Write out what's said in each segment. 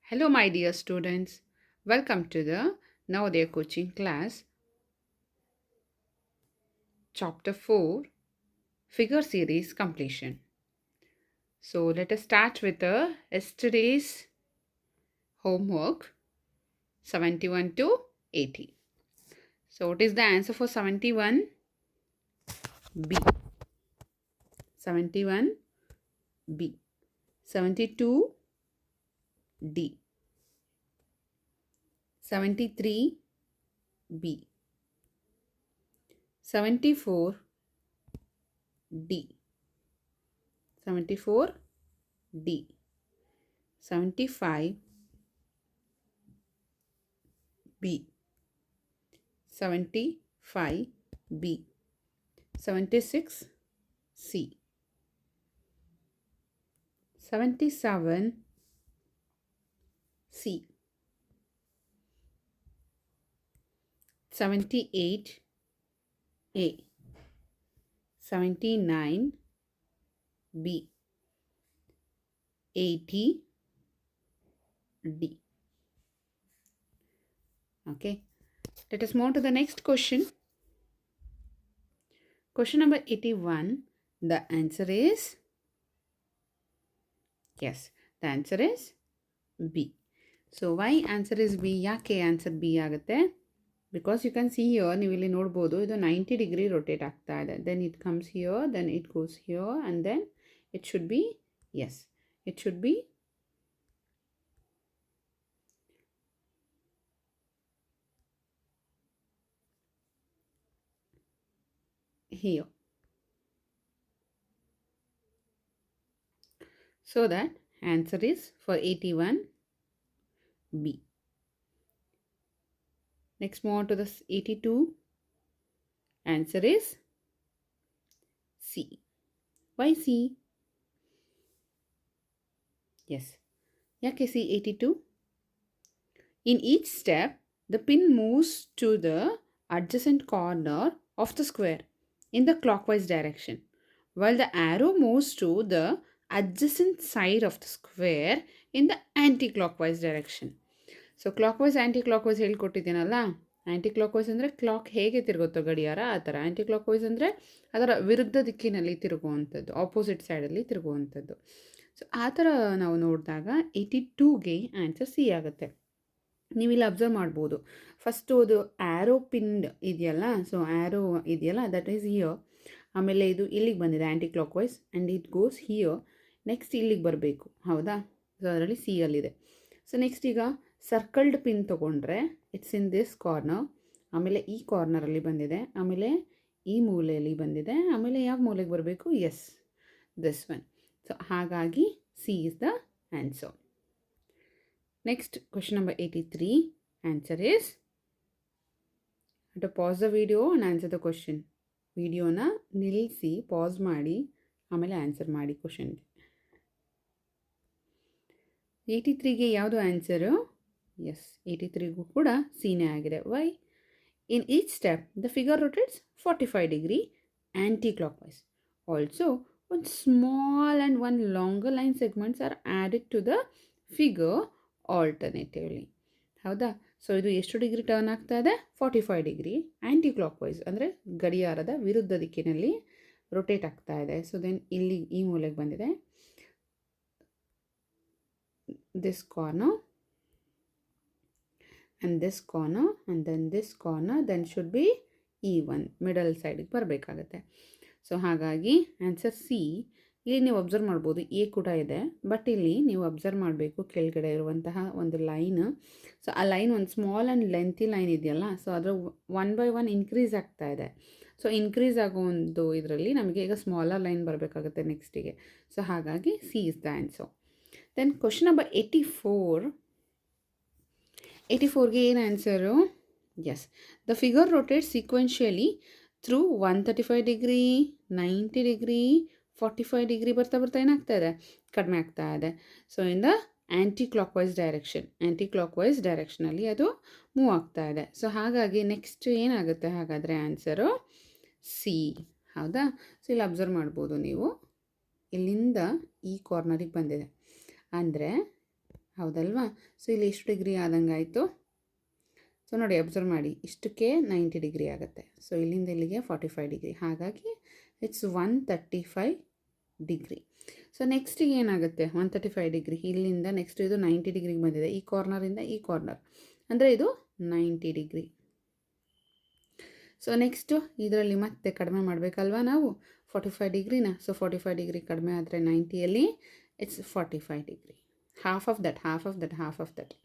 Hello, my dear students. Welcome to the Navodaya coaching class, chapter 4, figure series completion. So, let us start with yesterday's homework 71 to 80. So, what is the answer for 71? B. 71 B. 72 D. 73 B. 74 D. 74 D. 75 B. 75 B. 76 C. 77 C. 78 A. 79 B. 80 D. Okay, let us move to the next question. Question number 81. The answer is, yes, the answer is B. So why answer is B? ಯಾಕೆ answer B ಆಗುತ್ತೆ? Because you can see here, ನೀವು ಇಲ್ಲಿ ನೋಡ್ಬೋದು, ಇದು 90 degree rotate ಆಗ್ತಾ ಇದೆ. Then it comes here, then it goes here, and then it should be, yes, it should be here. So that answer is for 81 B. Next move on to this 82. Answer is C. Why C? Yes. ಯಾಕೆ C 82? In each step, the pin moves to the adjacent corner of the square in the clockwise direction, while the arrow moves to the adjacent side of the square in the anti-clockwise direction. So clockwise anticlockwise ಹೇಳ್ಕೊಟ್ಟಿದ್ದೀನಲ್ಲ. Anticlockwise ಅಂದರೆ clock ಹೇಗೆ ತಿರುಗುತ್ತೋ ಗಡಿಯಾರ ಆ ಥರ. ಆ್ಯಂಟಿ clockwise ಅಂದರೆ ಅದರ ವಿರುದ್ಧ ದಿಕ್ಕಿನಲ್ಲಿ ತಿರುಗುವಂಥದ್ದು, ಆಪೋಸಿಟ್ ಸೈಡಲ್ಲಿ ತಿರುಗುವಂಥದ್ದು. ಸೊ ಆ ಥರ ನಾವು ನೋಡಿದಾಗ 82ಗೆ ಆನ್ಸರ್ ಸಿ ಆಗುತ್ತೆ. ನೀವಿಲ್ಲಿ ಅಬ್ಸರ್ವ್ ಮಾಡ್ಬೋದು, ಫಸ್ಟು ಅದು ಆ್ಯರೋ ಪಿನ್ ಇದೆಯಲ್ಲ, ಸೊ ಆ್ಯರೋ ಇದೆಯಲ್ಲ, ದಟ್ ಈಸ್ ಹಿಯರ್. ಆಮೇಲೆ ಇದು ಇಲ್ಲಿಗೆ ಬಂದಿದೆ anticlockwise and it goes here. Next ಇಲ್ಲಿಗೆ ಬರಬೇಕು, ಹೌದಾ? ಸೊ ಅದರಲ್ಲಿ ಸಿ ಅಲ್ಲಿದೆ. ಸೊ ನೆಕ್ಸ್ಟ್ ಈಗ ಸರ್ಕಲ್ಡ್ ಪಿನ್ ತೊಗೊಂಡ್ರೆ ಇಟ್ಸ್ ಇನ್ ದಿಸ್ ಕಾರ್ನರ್, ಆಮೇಲೆ ಈ ಕಾರ್ನರಲ್ಲಿ ಬಂದಿದೆ, ಆಮೇಲೆ ಈ ಮೂಲೆಯಲ್ಲಿ ಬಂದಿದೆ, ಆಮೇಲೆ ಯಾವ ಮೂಲೆಗೆ ಬರಬೇಕು? Yes, this one. ಸೊ ಹಾಗಾಗಿ C is the answer. Next question number 83. Answer is, to pause the video and answer the question. ವಿಡಿಯೋನ ನಿಲ್ಲಿಸಿ ಪಾಸ್ ಮಾಡಿ ಆಮೇಲೆ ಆನ್ಸರ್ ಮಾಡಿ ಕ್ವೆಶನ್ಗೆ. 83ಗೆ ಯಾವುದು ಆನ್ಸರು? ಎಸ್, 83ಗೂ ಕೂಡ ಸಿನೇ ಆಗಿದೆ. Why? In each step the figure rotates 45 degree anti clockwise. Also one small and one longer line segments are added to the figure alternatively. ಹೌದಾ? ಸೊ ಇದು ಎಷ್ಟು ಡಿಗ್ರಿ ಟರ್ನ್ ಆಗ್ತಾ ಇದೆ? 45 ಡಿಗ್ರಿ ಆ್ಯಂಟಿ ಕ್ಲಾಕ್ವೈಸ್, ಅಂದರೆ ಗಡಿಯಾರದ ವಿರುದ್ಧ ದಿಕ್ಕಿನಲ್ಲಿ ರೊಟೇಟ್ ಆಗ್ತಾ ಇದೆ. ಸೊ ದೆನ್ ಇಲ್ಲಿ ಈ ಮೂಲೆಗೆ ಬಂದಿದೆ, this corner and this corner and then this corner, then should be E1, middle ಸೈಡಿಗೆ ಬರಬೇಕಾಗತ್ತೆ. ಸೊ ಹಾಗಾಗಿ ಆನ್ಸರ್ ಸಿ. ಇಲ್ಲಿ ನೀವು ಅಬ್ಸರ್ವ್ ಮಾಡ್ಬೋದು, ಎ ಕೂಡ ಇದೆ, ಬಟ್ ಇಲ್ಲಿ ನೀವು ಅಬ್ಸರ್ವ್ ಮಾಡಬೇಕು ಕೆಳಗಡೆ ಇರುವಂತಹ ಒಂದು ಲೈನ್. ಸೊ ಆ ಲೈನ್ ಒಂದು ಸ್ಮಾಲ್ ಆ್ಯಂಡ್ ಲೆಂತಿ ಲೈನ್ ಇದೆಯಲ್ಲ, ಸೊ ಅದರ 1 by 1 ಇನ್ಕ್ರೀಸ್ ಆಗ್ತಾ ಇದೆ. ಸೊ ಇನ್ಕ್ರೀಸ್ ಆಗೋ ಒಂದು ಇದರಲ್ಲಿ ನಮಗೆ ಈಗ ಸ್ಮಾಲರ್ ಲೈನ್ ಬರಬೇಕಾಗುತ್ತೆ ನೆಕ್ಸ್ಟಿಗೆ. ಸೊ ಹಾಗಾಗಿ C is the answer. Then question number 84. 84ಗೆ ಏನು answer? Yes, the figure rotate sequentially through 135 degree, 90 degree, 45 degree ಬರ್ತಾ ಬರ್ತಾ ಏನಾಗ್ತಾ ಇದೆ? ಕಡಿಮೆ ಆಗ್ತಾ ಇದೆ. So in the anticlockwise ಡೈರೆಕ್ಷನಲ್ಲಿ ಅದು ಮೂವ್ ಆಗ್ತಾ ಇದೆ. ಸೊ ಹಾಗಾಗಿ ನೆಕ್ಸ್ಟ್ ಏನಾಗುತ್ತೆ ಹಾಗಾದರೆ ಆನ್ಸರು? ಸಿ. ಹೌದಾ? ಸೊ ಇಲ್ಲಿ ಅಬ್ಸರ್ವ್ ಮಾಡ್ಬೋದು ನೀವು, ಇಲ್ಲಿಂದ ಈ ಕಾರ್ನರಿಗೆ ಬಂದಿದೆ ಅಂದರೆ ಹೌದಲ್ವಾ? ಸೊ ಇಲ್ಲಿ ಎಷ್ಟು ಡಿಗ್ರಿ ಆದಂಗೆ ಆಯಿತು? ಸೊ ನೋಡಿ, ಅಬ್ಸರ್ವ್ ಮಾಡಿ, ಇಷ್ಟಕ್ಕೆ 90 ಡಿಗ್ರಿ ಆಗುತ್ತೆ. ಸೊ ಇಲ್ಲಿಂದ ಇಲ್ಲಿಗೆ 45 ಡಿಗ್ರಿ, ಹಾಗಾಗಿ ಇಟ್ಸ್ 135 ಡಿಗ್ರಿ. ಸೊ ನೆಕ್ಸ್ಟಿಗೆ ಏನಾಗುತ್ತೆ? 135 ಡಿಗ್ರಿ ಇಲ್ಲಿಂದ ನೆಕ್ಸ್ಟ್ ಇದು 90 ಡಿಗ್ರಿಗೆ ಬಂದಿದೆ, ಈ ಕಾರ್ನರಿಂದ ಈ ಕಾರ್ನರ್, ಅಂದರೆ ಇದು 90 ಡಿಗ್ರಿ. ಸೊ ನೆಕ್ಸ್ಟು ಇದರಲ್ಲಿ ಮತ್ತೆ ಕಡಿಮೆ ಮಾಡಬೇಕಲ್ವಾ ನಾವು 45 ಡಿಗ್ರಿನ. ಸೊ 45 ಡಿಗ್ರಿ ಕಡಿಮೆ ಆದರೆ 90ಯಲ್ಲಿ it's 45 degree, half of that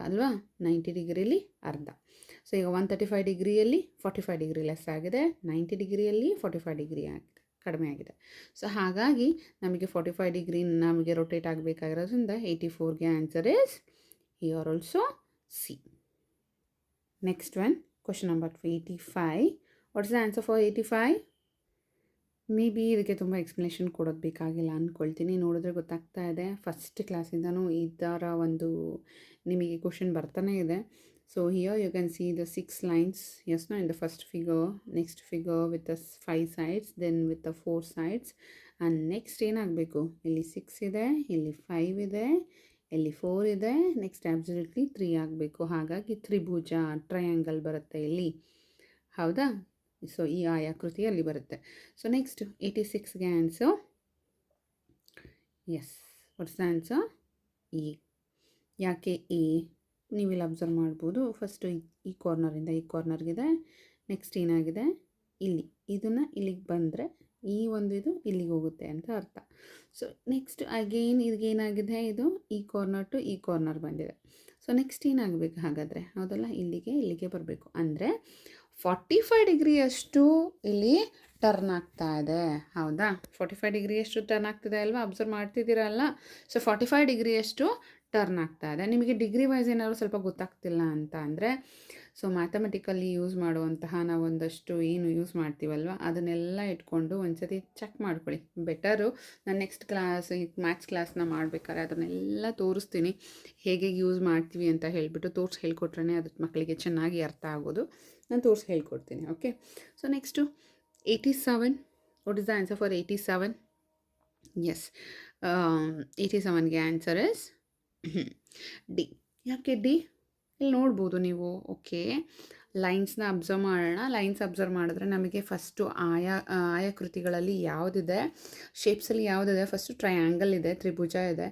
ಅಲ್ವಾ? 90 ಡಿಗ್ರಿಲಿ ಅರ್ಧ. ಸೊ ಈಗ 135 ಡಿಗ್ರಿಯಲ್ಲಿ 45 ಡಿಗ್ರಿ ಲೆಸ್ ಆಗಿದೆ, 90 ಡಿಗ್ರಿಯಲ್ಲಿ 45 ಡಿಗ್ರಿ ಕಡಿಮೆ ಆಗಿದೆ. ಸೊ ಹಾಗಾಗಿ ನಮಗೆ 45 ಡಿಗ್ರಿ ನಮಗೆ ರೊಟೇಟ್ ಆಗಬೇಕಾಗಿರೋದ್ರಿಂದ 84ಗೆ answer is here also C. Next one, question number 85. What is the answer for 85? Maybe ಇದಕ್ಕೆ ತುಂಬ ಎಕ್ಸ್ಪ್ಲನೇಷನ್ ಕೊಡೋದು ಬೇಕಾಗಿಲ್ಲ ಅಂದ್ಕೊಳ್ತೀನಿ. ನೋಡಿದ್ರೆ ಗೊತ್ತಾಗ್ತಾ ಇದೆ, ಫಸ್ಟ್ ಕ್ಲಾಸಿಂದನೂ ಈ ಥರ ಒಂದು ನಿಮಗೆ ಕ್ವಶನ್ ಬರ್ತಾನೆ ಇದೆ. So here you can see the 6 lines, yes no, in the first figure, next figure with the 5 sides, then with the 4 sides, and next ಏನಾಗಬೇಕು? ಇಲ್ಲಿ 6 ಇದೆ, ಇಲ್ಲಿ 5 ಇದೆ, ಇಲ್ಲಿ 4 ಇದೆ, ನೆಕ್ಸ್ಟ್ ಅಬ್ಸಲ್ಯೂಟ್ಲಿ 3 ಆಗಬೇಕು. ಹಾಗಾಗಿ ತ್ರಿಭುಜ, ಟ್ರಯಾಂಗಲ್ ಬರುತ್ತೆ ಇಲ್ಲಿ, ಹೌದಾ? ಸೊ ಈ ಆಯಾಕೃತಿಯಲ್ಲಿ ಬರುತ್ತೆ. ಸೊ ನೆಕ್ಸ್ಟ್ 86ಗೆ answer, yes, what's the answer? A. ಯಾಕೆ ಎ? ನೀವಿಲ್ಲಿ ಅಬ್ಸರ್ವ್ ಮಾಡ್ಬೋದು, ಫಸ್ಟು ಈ ಕಾರ್ನರಿಂದ ಈ ಕಾರ್ನರ್ಗಿದೆ, ನೆಕ್ಸ್ಟ್ ಏನಾಗಿದೆ ಇಲ್ಲಿ, ಇದನ್ನು ಇಲ್ಲಿಗೆ ಬಂದರೆ ಈ ಒಂದು ಇದು ಇಲ್ಲಿಗೆ ಹೋಗುತ್ತೆ ಅಂತ ಅರ್ಥ. ಸೊ ನೆಕ್ಸ್ಟ್ ಅಗೇನ್ ಇದಕ್ಕೇನಾಗಿದೆ, ಇದು ಈ ಕಾರ್ನರ್ ಟು ಈ ಕಾರ್ನರ್ ಬಂದಿದೆ. ಸೊ ನೆಕ್ಸ್ಟ್ ಏನಾಗಬೇಕು ಹಾಗಾದರೆ? ಹೌದಲ್ಲ, ಇಲ್ಲಿಗೆ ಬರಬೇಕು. ಅಂದರೆ 45 ಡಿಗ್ರಿಯಷ್ಟು ಇಲ್ಲಿ ಟರ್ನ್ ಆಗ್ತಾ ಇದೆ, ಹೌದಾ? 45 ಡಿಗ್ರಿಯಷ್ಟು ಟರ್ನ್ ಆಗ್ತಿದೆ ಅಲ್ವಾ? ಅಬ್ಸರ್ವ್ ಮಾಡ್ತಿದ್ದೀರಲ್ಲ? ಸೊ 45 ಡಿಗ್ರಿಯಷ್ಟು ಟರ್ನ್ ಆಗ್ತಾ ಇದೆ. ನಿಮಗೆ ಡಿಗ್ರಿ ವೈಸ್ ಏನಾದರೂ ಸ್ವಲ್ಪ ಗೊತ್ತಾಗ್ತಿಲ್ಲ ಅಂತ ಅಂದರೆ, ಸೊ ಮ್ಯಾಥಮೆಟಿಕಲ್ಲಿ ಯೂಸ್ ಮಾಡುವಂತಹ ನಾವು ಒಂದಷ್ಟು ಏನು ಯೂಸ್ ಮಾಡ್ತೀವಲ್ವ, ಅದನ್ನೆಲ್ಲ ಇಟ್ಕೊಂಡು ಒಂದ್ಸತಿ ಚೆಕ್ ಮಾಡ್ಕೊಳ್ಳಿ. ಬೆಟರು ನಾನು ನೆಕ್ಸ್ಟ್ ಕ್ಲಾಸ್ ಮ್ಯಾಥ್ಸ್ ಕ್ಲಾಸ್ನ ಮಾಡಬೇಕಾದ್ರೆ ಅದನ್ನೆಲ್ಲ ತೋರಿಸ್ತೀನಿ, ಹೇಗೆ ಯೂಸ್ ಮಾಡ್ತೀವಿ ಅಂತ ಹೇಳಿಬಿಟ್ಟು ತೋರಿಸಿ ಹೇಳ್ಕೊಟ್ರೆ ಅದಕ್ಕೆ ಮಕ್ಕಳಿಗೆ ಚೆನ್ನಾಗಿ ಅರ್ಥ ಆಗೋದು. ನಾನು ತೋರಿಸಿ ಹೇಳ್ಕೊಡ್ತೀನಿ. Okay, so next 87. What is the answer for 87? Yes, 87ಗೆ ಆನ್ಸರ್ ಇಸ್ ಡಿ. ಯಾಕೆ ಡಿ? ಇಲ್ಲಿ ನೋಡ್ಬೋದು ನೀವು. ಓಕೆ, ಲೈನ್ಸ್ನ ಅಬ್ಸರ್ವ್ ಮಾಡೋಣ. ಲೈನ್ಸ್ ಅಬ್ಸರ್ವ್ ಮಾಡಿದ್ರೆ ನಮಗೆ ಫಸ್ಟು ಆಯಾಕೃತಿಗಳಲ್ಲಿ ಯಾವುದಿದೆ, ಶೇಪ್ಸಲ್ಲಿ ಯಾವುದಿದೆ? ಫಸ್ಟು ಟ್ರಯಾಂಗಲ್ ಇದೆ, ತ್ರಿಭುಜ ಇದೆ,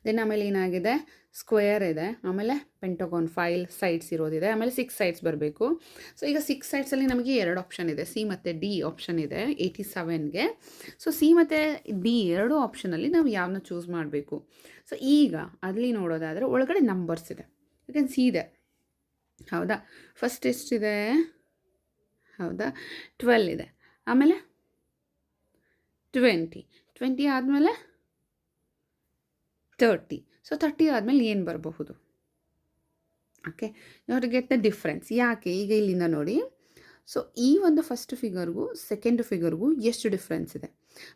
ದೆನ್ ಆಮೇಲೆ ಏನಾಗಿದೆ, ಸ್ಕ್ವೇರ್ ಇದೆ, ಆಮೇಲೆ ಪೆಂಟಗಾನ್ 5 ಸೈಡ್ಸ್ ಇರೋದಿದೆ, ಆಮೇಲೆ 6 ಸೈಡ್ಸ್ ಬರಬೇಕು. ಸೊ ಈಗ 6 ಸೈಡ್ಸಲ್ಲಿ ನಮಗೆ 2 ಆಪ್ಷನ್ ಇದೆ, ಸಿ ಮತ್ತು ಡಿ ಆಪ್ಷನ್ ಇದೆ 87ಗೆ. ಸೊ ಸಿ ಮತ್ತು ಡಿ 2 ಆಪ್ಷನಲ್ಲಿ ನಾವು ಯಾವನ್ನ ಚೂಸ್ ಮಾಡಬೇಕು? ಸೊ ಈಗ ಅಲ್ಲಿ ನೋಡೋದಾದರೆ ಒಳಗಡೆ ನಂಬರ್ಸ್ ಇದೆ, ಯು ಕ್ಯಾನ್ ಸಿ ಇದೆ, ಹೌದಾ? ಫಸ್ಟ್ ಎಷ್ಟಿದೆ? ಹೌದಾ, 12 ಇದೆ, ಆಮೇಲೆ 20 ಆದಮೇಲೆ 30. ಸೊ 30 ಆದಮೇಲೆ ಏನು ಬರಬಹುದು? Okay, you have to get the difference. ಯಾಕೆ? ಈಗ ಇಲ್ಲಿಂದ ನೋಡಿ, ಸೊ ಈ ಒಂದು ಫಸ್ಟ್ ಫಿಗರ್ಗೂ ಸೆಕೆಂಡ್ ಫಿಗರ್ಗೂ ಎಷ್ಟು ಡಿಫ್ರೆನ್ಸ್ ಇದೆ?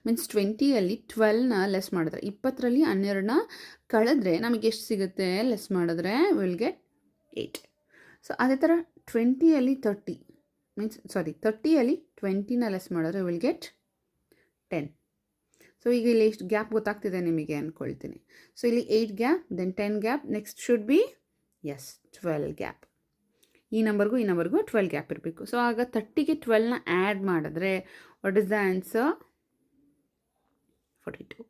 ಮೀನ್ಸ್ 20ಯಲ್ಲಿ 12ನ ಲೆಸ್ ಮಾಡಿದ್ರೆ, 20ರಲ್ಲಿ 12ನ ಕಳೆದ್ರೆ ನಮಗೆ ಎಷ್ಟು ಸಿಗುತ್ತೆ? ಲೆಸ್ ಮಾಡಿದ್ರೆ ವಿಲ್ ಗೆಟ್ 8. ಸೊ ಅದೇ ಥರ 20ಯಲ್ಲಿ 30ಯಲ್ಲಿ 20ನ ಲೆಸ್ ಮಾಡಿದ್ರೆ ವಿಲ್ ಗೆಟ್ 10. ಸೊ ಈಗ ಇಲ್ಲಿ ಎಷ್ಟು ಗ್ಯಾಪ್ ಗೊತ್ತಾಗ್ತಿದೆ ನಿಮಗೆ ಅಂದ್ಕೊಳ್ತೀನಿ. ಸೊ ಇಲ್ಲಿ 8 gap, then 10 gap, next should be 12 gap. ಈ ನಂಬರ್ಗೂ 12 ಗ್ಯಾಪ್ ಇರಬೇಕು. ಸೊ ಆಗ 30ಗೆ 12ನ ಆ್ಯಡ್ ಮಾಡಿದ್ರೆ ವಾಟ್ ಇಸ್ ದ ಆನ್ಸರ್? 42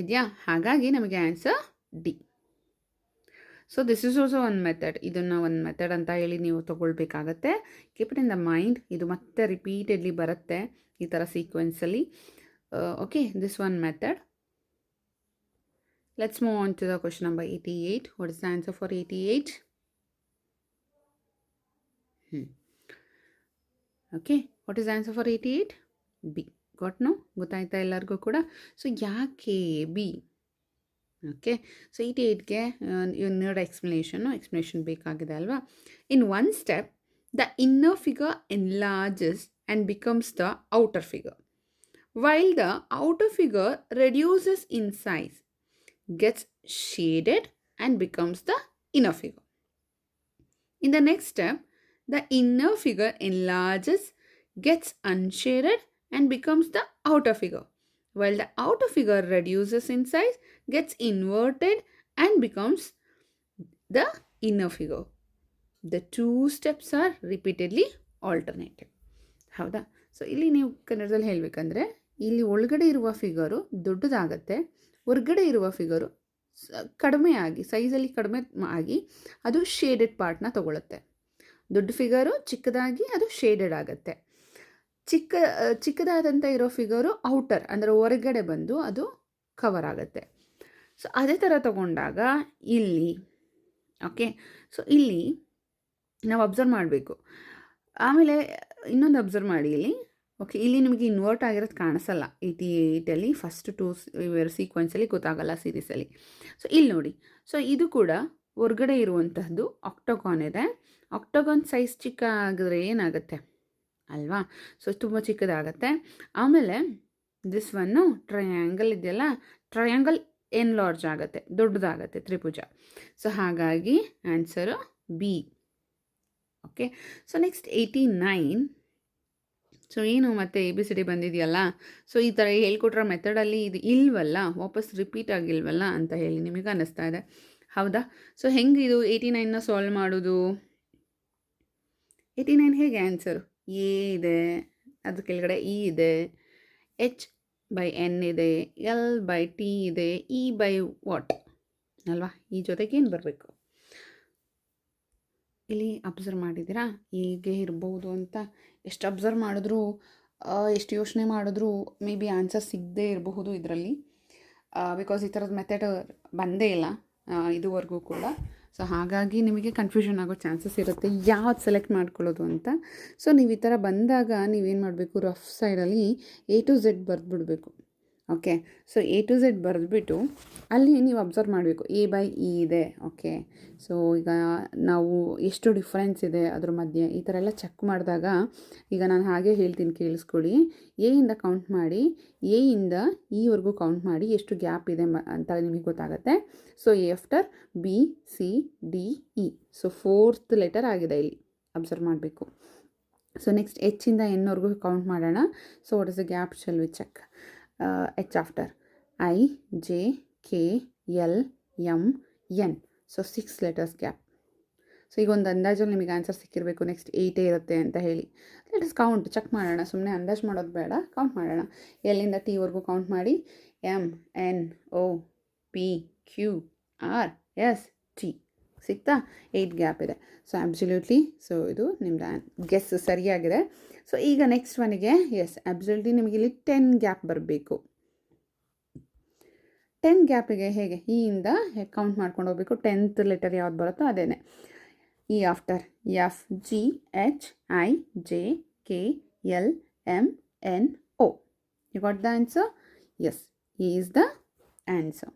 ಇದೆಯಾ? ಹಾಗಾಗಿ ನಮಗೆ answer D. So this is also one method. ಇದನ್ನು ಒಂದು ಮೆಥಡ್ ಅಂತ ಹೇಳಿ ನೀವು ತೊಗೊಳ್ಬೇಕಾಗತ್ತೆ. Keep it in the mind. ಇದು ಮತ್ತೆ ರಿಪೀಟೆಡ್ಲಿ ಬರುತ್ತೆ ಈ ಥರ ಸೀಕ್ವೆನ್ಸಲ್ಲಿ. Okay, this one method. Let's move on to the question number 88. What is the answer for 88? Okay, what is the answer for 88? B. Got no? ಗೊತ್ತಾಯ್ತಾ ಎಲ್ಲರಿಗೂ ಕೂಡ? So ಯಾಕೆ B? Okay, so 88ಗೆ ಇನ್ನೊಂದು ಎಕ್ಸ್ಪ್ಲನೇಷನ್ ಬೇಕಾಗಿದೆ ಅಲ್ವಾ? In one step the inner figure enlarges and becomes the outer figure, while the outer figure reduces in size, gets shaded and becomes the inner figure. In the next step, the inner figure enlarges, gets unshaded and becomes the outer figure, while the outer figure reduces in size, gets inverted and becomes the inner figure. The two steps are repeatedly alternative. ಹೌದಾ? So ಇಲ್ಲಿ ನೀವು ಕನ್ನಡದಲ್ಲಿ ಹೇಳಬೇಕಂದ್ರೆ ಇಲ್ಲಿ ಒಳಗಡೆ ಇರುವ figure ದೊಡ್ಡದಾಗತ್ತೆ, ಹೊರಗಡೆ ಇರುವ ಫಿಗರು ಕಡಿಮೆ ಆಗಿ ಸೈಜಲ್ಲಿ ಕಡಿಮೆ ಆಗಿ ಅದು ಶೇಡೆಡ್ ಪಾರ್ಟ್ನ ತಗೊಳುತ್ತೆ. ದೊಡ್ಡ ಫಿಗರು ಚಿಕ್ಕದಾಗಿ ಅದು ಶೇಡೆಡ್ ಆಗುತ್ತೆ. ಚಿಕ್ಕದಾದಂಥ ಇರೋ ಫಿಗರು ಔಟರ್ ಅಂದರೆ ಹೊರಗಡೆ ಬಂದು ಅದು ಕವರ್ ಆಗುತ್ತೆ. ಸೊ ಅದೇ ಥರ ತಗೊಂಡಾಗ ಇಲ್ಲಿ ಓಕೆ, ಸೊ ಇಲ್ಲಿ ನಾವು ಅಬ್ಸರ್ವ್ ಮಾಡಬೇಕು. ಆಮೇಲೆ ಇನ್ನೊಂದು ಅಬ್ಸರ್ವ್ ಮಾಡಿ ಇಲ್ಲಿ. ಓಕೆ, ಇಲ್ಲಿ ನಿಮಗೆ ಇನ್ವರ್ಟ್ ಆಗಿರೋದು ಕಾಣಿಸಲ್ಲ 88ಅಲ್ಲಿ ಫಸ್ಟ್ 2 ಸೀಕ್ವೆನ್ಸಲ್ಲಿ ಗೊತ್ತಾಗಲ್ಲ ಸೀರೀಸಲ್ಲಿ. ಸೊ ಇಲ್ಲಿ ನೋಡಿ, ಸೊ ಇದು ಕೂಡ ಹೊರಗಡೆ ಇರುವಂತಹದ್ದು ಆಕ್ಟೋಗಾನ್ ಇದೆ. ಆಕ್ಟೋಗಾನ್ ಸೈಜ್ ಚಿಕ್ಕ ಆಗಿದ್ರೆ ಏನಾಗುತ್ತೆ ಅಲ್ವಾ? ಸೊ ತುಂಬ ಚಿಕ್ಕದಾಗತ್ತೆ. ಆಮೇಲೆ ದಿಸ್ ಒನ್ನು ಟ್ರಯಾಂಗಲ್ ಇದೆಯಲ್ಲ, ಟ್ರಯಾಂಗಲ್ ಎನ್ಲಾರ್ಜ್ ಆಗುತ್ತೆ, ದೊಡ್ಡದಾಗತ್ತೆ ತ್ರಿಭುಜ. ಸೊ ಹಾಗಾಗಿ answer B. Okay, so next 89. So ಏನು ಮತ್ತೆ ABCD ಬಂದಿದೆಯಲ್ಲ, ಸೊ ಈ ಥರ ಹೇಳ್ಕೊಟ್ರೋ ಮೆಥಡಲ್ಲಿ ಇದು ಇಲ್ವಲ್ಲ, ವಾಪಸ್ ರಿಪೀಟ್ ಆಗಿಲ್ವಲ್ಲ ಅಂತ ಹೇಳಿ ನಿಮಗೆ ಅನ್ನಿಸ್ತಾ ಇದೆ, ಹೌದಾ? ಸೊ ಹೆಂಗೆ ಇದು 89ನ ಸಾಲ್ವ್ ಮಾಡೋದು? 89 ಹೇಗೆ ಆನ್ಸರು? ಎ ಇದೆ, ಅದ್ರ ಕೆಳಗಡೆ ಇ ಇದೆ, H/N ಇದೆ, L/T ಇದೆ, E/ವಾಟ್ ಅಲ್ವಾ? ಈ ಜೊತೆಗೆ ಏನು ಬರಬೇಕು? ಇಲ್ಲಿ ಅಬ್ಸರ್ವ್ ಮಾಡಿದ್ದೀರಾ ಹೇಗೆ ಇರ್ಬೋದು ಅಂತ? ಎಷ್ಟು ಅಬ್ಸರ್ವ್ ಮಾಡಿದ್ರೂ, ಎಷ್ಟು ಯೋಚನೆ ಮಾಡಿದ್ರೂ ಮೇ ಬಿ ಆನ್ಸರ್ ಸಿಗದೇ ಇರಬಹುದು ಇದರಲ್ಲಿ, ಬಿಕಾಸ್ ಈ ಥರದ ಮೆಥಡ್ ಬಂದೇ ಇಲ್ಲ ಇದುವರೆಗೂ ಕೂಡ. ಸೊ ಹಾಗಾಗಿ ನಿಮಗೆ ಕನ್ಫ್ಯೂಷನ್ ಆಗೋ ಚಾನ್ಸಸ್ ಇರುತ್ತೆ ಯಾವ್ದು ಸೆಲೆಕ್ಟ್ ಮಾಡ್ಕೊಳ್ಳೋದು ಅಂತ. ಸೊ ನೀವು ಈ ಥರ ಬಂದಾಗ ನೀವೇನು ಮಾಡಬೇಕು, ರಫ್ ಸೈಡಲ್ಲಿ A to Z ಬರೆದ್ಬಿಡ್ಬೇಕು. Okay, so A to Z ಬರೆದ್ಬಿಟ್ಟು ಅಲ್ಲಿ ನೀವು ಅಬ್ಸರ್ವ್ ಮಾಡಬೇಕು A/E ಇದೆ. ಓಕೆ, ಸೊ ಈಗ ನಾವು ಎಷ್ಟು ಡಿಫ್ರೆನ್ಸ್ ಇದೆ ಅದ್ರ ಮಧ್ಯೆ ಈ ಥರ ಎಲ್ಲ ಚೆಕ್ ಮಾಡಿದಾಗ, ಈಗ ನಾನು ಹಾಗೆ ಹೇಳ್ತೀನಿ ಕೇಳಿಸ್ಕೊಳ್ಳಿ. ಎಯಿಂದ ಕೌಂಟ್ ಮಾಡಿ, ಎಯಿಂದ ಈವರೆಗೂ ಕೌಂಟ್ ಮಾಡಿ ಎಷ್ಟು ಗ್ಯಾಪ್ ಇದೆ ಅಂತ ನಿಮಗೆ ಗೊತ್ತಾಗುತ್ತೆ. So A after BCDE, so 4th letter ಆಗಿದೆ ಇಲ್ಲಿ, ಅಬ್ಸರ್ವ್ ಮಾಡಬೇಕು. ಸೊ ನೆಕ್ಸ್ಟ್ H ಇಂದ Nವರೆಗೂ ಕೌಂಟ್ ಮಾಡೋಣ. So what is the gap shall we check? H after I, J, K, L, M, N. So 6 letters gap. So ಈಗ ಒಂದು ಅಂದಾಜಲ್ಲಿ ನಿಮಗೆ answer ಸಿಕ್ಕಿರಬೇಕು next 8 ಇರುತ್ತೆ ಅಂತ ಹೇಳಿ. ಲೆಟ್ ಅಸ್ ಕೌಂಟ್, ಚೆಕ್ ಮಾಡೋಣ, ಸುಮ್ಮನೆ ಅಂದಾಜು ಮಾಡೋದು ಬೇಡ, ಕೌಂಟ್ ಮಾಡೋಣ. ಎಲ್ಲಿಂದ Tವರೆಗೂ ಕೌಂಟ್ ಮಾಡಿ. M, N, O, P, Q, R, S, T. ಸಿಗ್ತಾ? 8 ಗ್ಯಾಪ್ ಇದೆ. ಸೊ ಅಬ್ಸಲ್ಯೂಟ್ಲಿ, ಸೊ ಇದು ನಿಮ್ಮದು ಗೆಸ್ ಸರಿಯಾಗಿದೆ. ಸೊ ಈಗ ನೆಕ್ಸ್ಟ್ ಒನ್ಗೆ ಎಸ್ ಅಬ್ಸಲ್ಯೂಟ್ಲಿ ನಿಮಗೆ ಇಲ್ಲಿ 10 ಗ್ಯಾಪ್ ಬರಬೇಕು. 10 ಗ್ಯಾಪಿಗೆ ಹೇಗೆ ಇಂದ ಕೌಂಟ್ ಮಾಡ್ಕೊಂಡು ಹೋಗಬೇಕು. 10th ಲೆಟರ್ ಯಾವ್ದು ಬರುತ್ತೋ ಅದೇನೆ. E after F, G, H, I, J, K, L, M, N, O. You got the answer? Yes, E is the answer.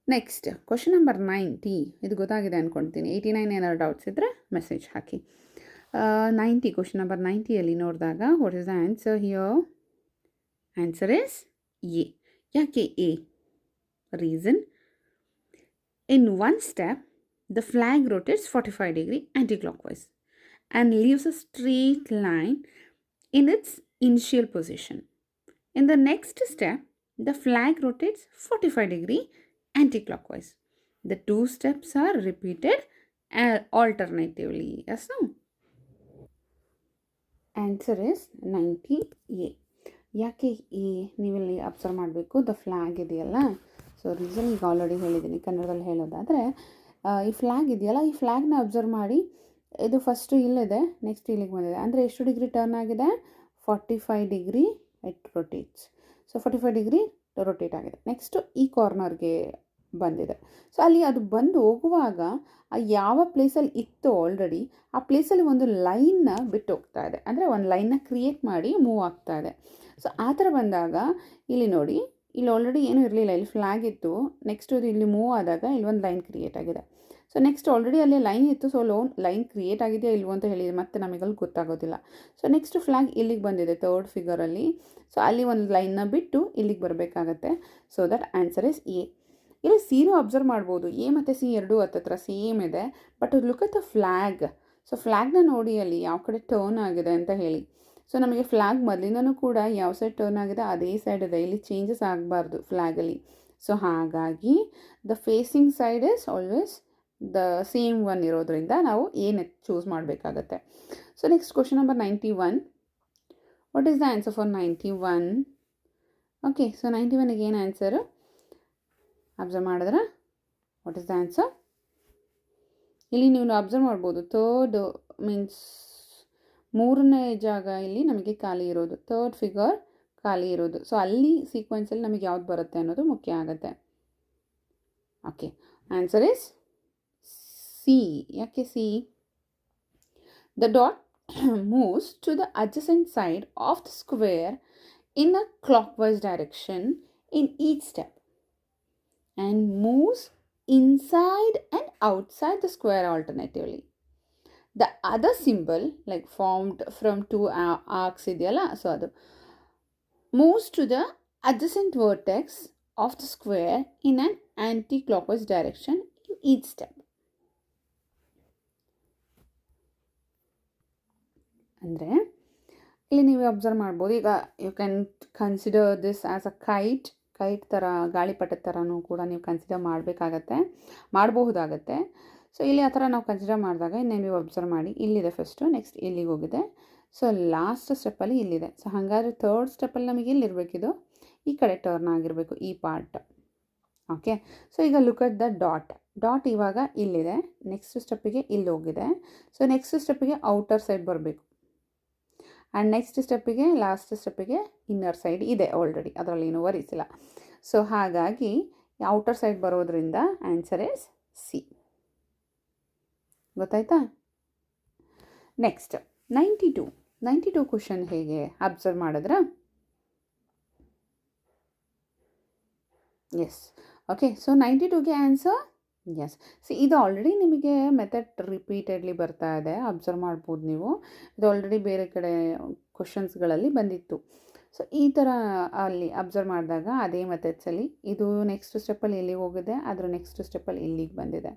Next question number 90. ಇದು ಗೊತ್ತಾಗಿದೆ ಅಂದ್ಕೊಳ್ತೀನಿ. 89 ಏನಾದ್ರು ಡೌಟ್ಸ್ ಇದ್ದರೆ ಮೆಸೇಜ್ ಹಾಕಿ. 90 ಕ್ವಶನ್ ನಂಬರ್ 90ಯಲ್ಲಿ ನೋಡಿದಾಗ what is the answer here? Answer is A. ಯಾಕೆ A? Reason, in one step the flag rotates 45 degree anti-clockwise and leaves a straight line in its initial position. In the next step, the flag rotates 45 degree anti-clockwise. The two steps are repeated alternatively. Yes, no? Answer is 90A. ಯಾಕೆ A? ನೀವಿಲ್ಲಿ observe ಮಾಡಬೇಕು, the flag ಇದೆಯಲ್ಲ. So reason ಈಗ already ಹೇಳಿದ್ದೀನಿ. ಕನ್ನಡದಲ್ಲಿ ಹೇಳೋದಾದರೆ ಈ flag ಇದೆಯಲ್ಲ, ಈ ಫ್ಲ್ಯಾಗ್ನ ಅಬ್ಸರ್ವ್ ಮಾಡಿ. ಇದು ಫಸ್ಟು ಇಲ್ಲಿದೆ, ನೆಕ್ಸ್ಟ್ ಇಲ್ಲಿಗೆ ಬಂದಿದೆ. ಅಂದರೆ ಎಷ್ಟು ಡಿಗ್ರಿ ಟರ್ನ್ ಆಗಿದೆ? 45 degree it rotates. So 45 degree rotate ಆಗಿದೆ. ನೆಕ್ಸ್ಟು ಈ ಕಾರ್ನರ್ಗೆ ಬಂದಿದೆ. ಸೊ ಅಲ್ಲಿ ಅದು ಬಂದು ಹೋಗುವಾಗ ಯಾವ ಪ್ಲೇಸಲ್ಲಿ ಇತ್ತು ಆಲ್ರೆಡಿ ಆ ಪ್ಲೇಸಲ್ಲಿ ಒಂದು ಲೈನ್ನ ಬಿಟ್ಟು ಹೋಗ್ತಾ ಇದೆ. ಅಂದರೆ ಒಂದು ಲೈನ್ನ ಕ್ರಿಯೇಟ್ ಮಾಡಿ ಮೂವ್ ಆಗ್ತಾ ಇದೆ. ಸೊ ಆ ಥರ ಬಂದಾಗ ಇಲ್ಲಿ ನೋಡಿ, ಇಲ್ಲಿ ಆಲ್ರೆಡಿ ಏನೂ ಇರಲಿಲ್ಲ, ಇಲ್ಲಿ ಫ್ಲ್ಯಾಗ್ ಇತ್ತು. ನೆಕ್ಸ್ಟ್ ಇದು ಇಲ್ಲಿ ಮೂವ್ ಆದಾಗ ಇಲ್ಲಿ ಒಂದು ಲೈನ್ ಕ್ರಿಯೇಟ್ ಆಗಿದೆ. ಸೊ ನೆಕ್ಸ್ಟ್ ಆಲ್ರೆಡಿ ಅಲ್ಲಿ ಲೈನ್ ಇತ್ತು. ಸೊ ಲೈನ್ ಕ್ರಿಯೇಟ್ ಆಗಿದೆಯಾ ಇಲ್ವೋ ಅಂತ ಹೇಳಿದೆ, ಮತ್ತೆ ನಮಗಲ್ಲಿ ಗೊತ್ತಾಗೋದಿಲ್ಲ. ಸೊ ನೆಕ್ಸ್ಟ್ ಫ್ಲ್ಯಾಗ್ ಇಲ್ಲಿಗೆ ಬಂದಿದೆ 3rd ಫಿಗರಲ್ಲಿ. ಸೊ ಅಲ್ಲಿ ಒಂದು ಲೈನ್ನ ಬಿಟ್ಟು ಇಲ್ಲಿಗೆ ಬರಬೇಕಾಗತ್ತೆ. So that answer is A. ಇಲ್ಲಿ ಸಿನೂ ಅಬ್ಸರ್ವ್ ಮಾಡ್ಬೋದು. ಎ ಮತ್ತು ಸಿ ಎರಡೂ ಹತ್ತತ್ರ ಸೇಮ್ ಇದೆ. But look at the flag. So ಫ್ಲ್ಯಾಗ್ನ ನೋಡಿ ಅಲ್ಲಿ ಯಾವ ಕಡೆ ಟರ್ನ್ ಆಗಿದೆ ಅಂತ ಹೇಳಿ. ಸೊ ನಮಗೆ ಫ್ಲ್ಯಾಗ್ ಮೊದಲಿಂದನೂ ಕೂಡ ಯಾವ ಸೈಡ್ ಟರ್ನ್ ಆಗಿದೆ ಅದೇ ಸೈಡ್ ಇದೆ. ಇಲ್ಲಿ ಚೇಂಜಸ್ ಆಗಬಾರ್ದು ಫ್ಲ್ಯಾಗಲ್ಲಿ. ಸೊ ಹಾಗಾಗಿ the facing side is always the same one ಇರೋದ್ರಿಂದ ನಾವು ಏನು ಚೂಸ್ ಮಾಡಬೇಕಾಗತ್ತೆ. So next question number 91. What is the answer for 91? Okay, so 91ಗೆ ಏನು ಆನ್ಸರು ಅಬ್ಸರ್ವ್ ಮಾಡಿದ್ರೆ ವಾಟ್ ಈಸ್ ದ ಆನ್ಸರ್? ಇಲ್ಲಿ ನೀವು ಅಬ್ಸರ್ವ್ ಮಾಡ್ಬೋದು, ಥರ್ಡ್ ಮೀನ್ಸ್ ಮೂರನೇ ಜಾಗ ಇಲ್ಲಿ ನಮಗೆ ಖಾಲಿ ಇರೋದು, ಥರ್ಡ್ ಫಿಗರ್ ಖಾಲಿ ಇರೋದು. ಸೊ ಅಲ್ಲಿ ಸೀಕ್ವೆನ್ಸಲ್ಲಿ ನಮಗೆ ಯಾವ್ದು ಬರುತ್ತೆ ಅನ್ನೋದು ಮುಖ್ಯ ಆಗುತ್ತೆ. Okay, answer is C. ಯಾಕೆ C? The dot moves to the adjacent side of the square in a clockwise direction in each step and moves inside and outside the square alternatively. The other symbol, like formed from two arcs ideyala, so adu moves to the adjacent vertex of the square in an anti-clockwise direction in each step. ಅಂದರೆ ಇಲ್ಲಿ ನೀವು observe ಮಾಡ್ಬೋದು. ಈಗ you can consider this as a kite ಥರ, ಗಾಳಿಪಟದ ಥರನೂ ಕೂಡ ನೀವು ಕನ್ಸಿಡರ್ ಮಾಡಬಹುದಾಗತ್ತೆ. ಸೊ ಇಲ್ಲಿ ಆ ಥರ ನಾವು ಕನ್ಸಿಡರ್ ಮಾಡಿದಾಗ ಇನ್ನೇ ನೀವು ಅಬ್ಸರ್ವ್ ಮಾಡಿ, ಇಲ್ಲಿದೆ ಫಸ್ಟು, ನೆಕ್ಸ್ಟ್ ಇಲ್ಲಿಗೆ ಹೋಗಿದೆ, ಸೊ ಲಾಸ್ಟ್ ಸ್ಟೆಪ್ಪಲ್ಲಿ ಇಲ್ಲಿದೆ. ಸೊ ಹಾಗಾದರೆ ಥರ್ಡ್ ಸ್ಟೆಪ್ಪಲ್ಲಿ ನಮಗೆ ಇಲ್ಲಿರಬೇಕಿದು, ಈ ಕಡೆ ಟರ್ನ್ ಆಗಿರಬೇಕು ಈ ಪಾರ್ಟ್. ಓಕೆ, ಸೊ ಈಗ ಲುಕ್ ಅಟ್ ದ ಡಾಟ್ ಇವಾಗ ಇಲ್ಲಿದೆ, ನೆಕ್ಸ್ಟ್ ಸ್ಟೆಪ್ಪಿಗೆ ಇಲ್ಲಿ ಹೋಗಿದೆ. ಸೊ ನೆಕ್ಸ್ಟ್ ಸ್ಟೆಪ್ಪಿಗೆ ಔಟರ್ ಸೈಡ್ ಬರಬೇಕು, ಆ್ಯಂಡ್ ನೆಕ್ಸ್ಟ್ ಸ್ಟೆಪ್ಪಿಗೆ ಲಾಸ್ಟ್ ಸ್ಟೆಪ್ಪಿಗೆ ಇನ್ನರ್ ಸೈಡ್ ಇದೆ ಆಲ್ರೆಡಿ, ಅದರಲ್ಲಿ ಏನೂ ವರೀಸ್ ಇಲ್ಲ. ಸೊ ಹಾಗಾಗಿ ಔಟರ್ ಸೈಡ್ ಬರೋದ್ರಿಂದ ಆನ್ಸರ್ ಇಸ್ ಸಿ. ಗೊತ್ತಾಯ್ತಾ? ನೆಕ್ಸ್ಟ್ 92 ಕ್ವಶನ್ ಹೇಗೆ ಅಬ್ಸರ್ವ್ ಮಾಡಿದ್ರೆ, ಎಸ್ ಓಕೆ, ಸೊ 92ಗೆ ಆನ್ಸರ್ ಎಸ್. ಸಿ ಇದು ಆಲ್ರೆಡಿ ನಿಮಗೆ ಮೆಥಡ್ ರಿಪೀಟೆಡ್ಲಿ ಬರ್ತಾ ಇದೆ, ಅಬ್ಸರ್ವ್ ಮಾಡ್ಬೋದು ನೀವು. ಇದು ಆಲ್ರೆಡಿ ಬೇರೆ ಕಡೆ ಕ್ವಶನ್ಸ್ಗಳಲ್ಲಿ ಬಂದಿತ್ತು. ಸೊ ಈ ಥರ ಅಲ್ಲಿ ಅಬ್ಸರ್ವ್ ಮಾಡಿದಾಗ ಅದೇ ಮೆಥಡ್ಸಲ್ಲಿ ಇದು ನೆಕ್ಸ್ಟ್ ಸ್ಟೆಪ್ಪಲ್ಲಿ ಇಲ್ಲಿಗೆ ಹೋಗಿದೆ, ಅದರ ನೆಕ್ಸ್ಟ್ ಸ್ಟೆಪ್ಪಲ್ಲಿ ಇಲ್ಲಿಗೆ ಬಂದಿದೆ.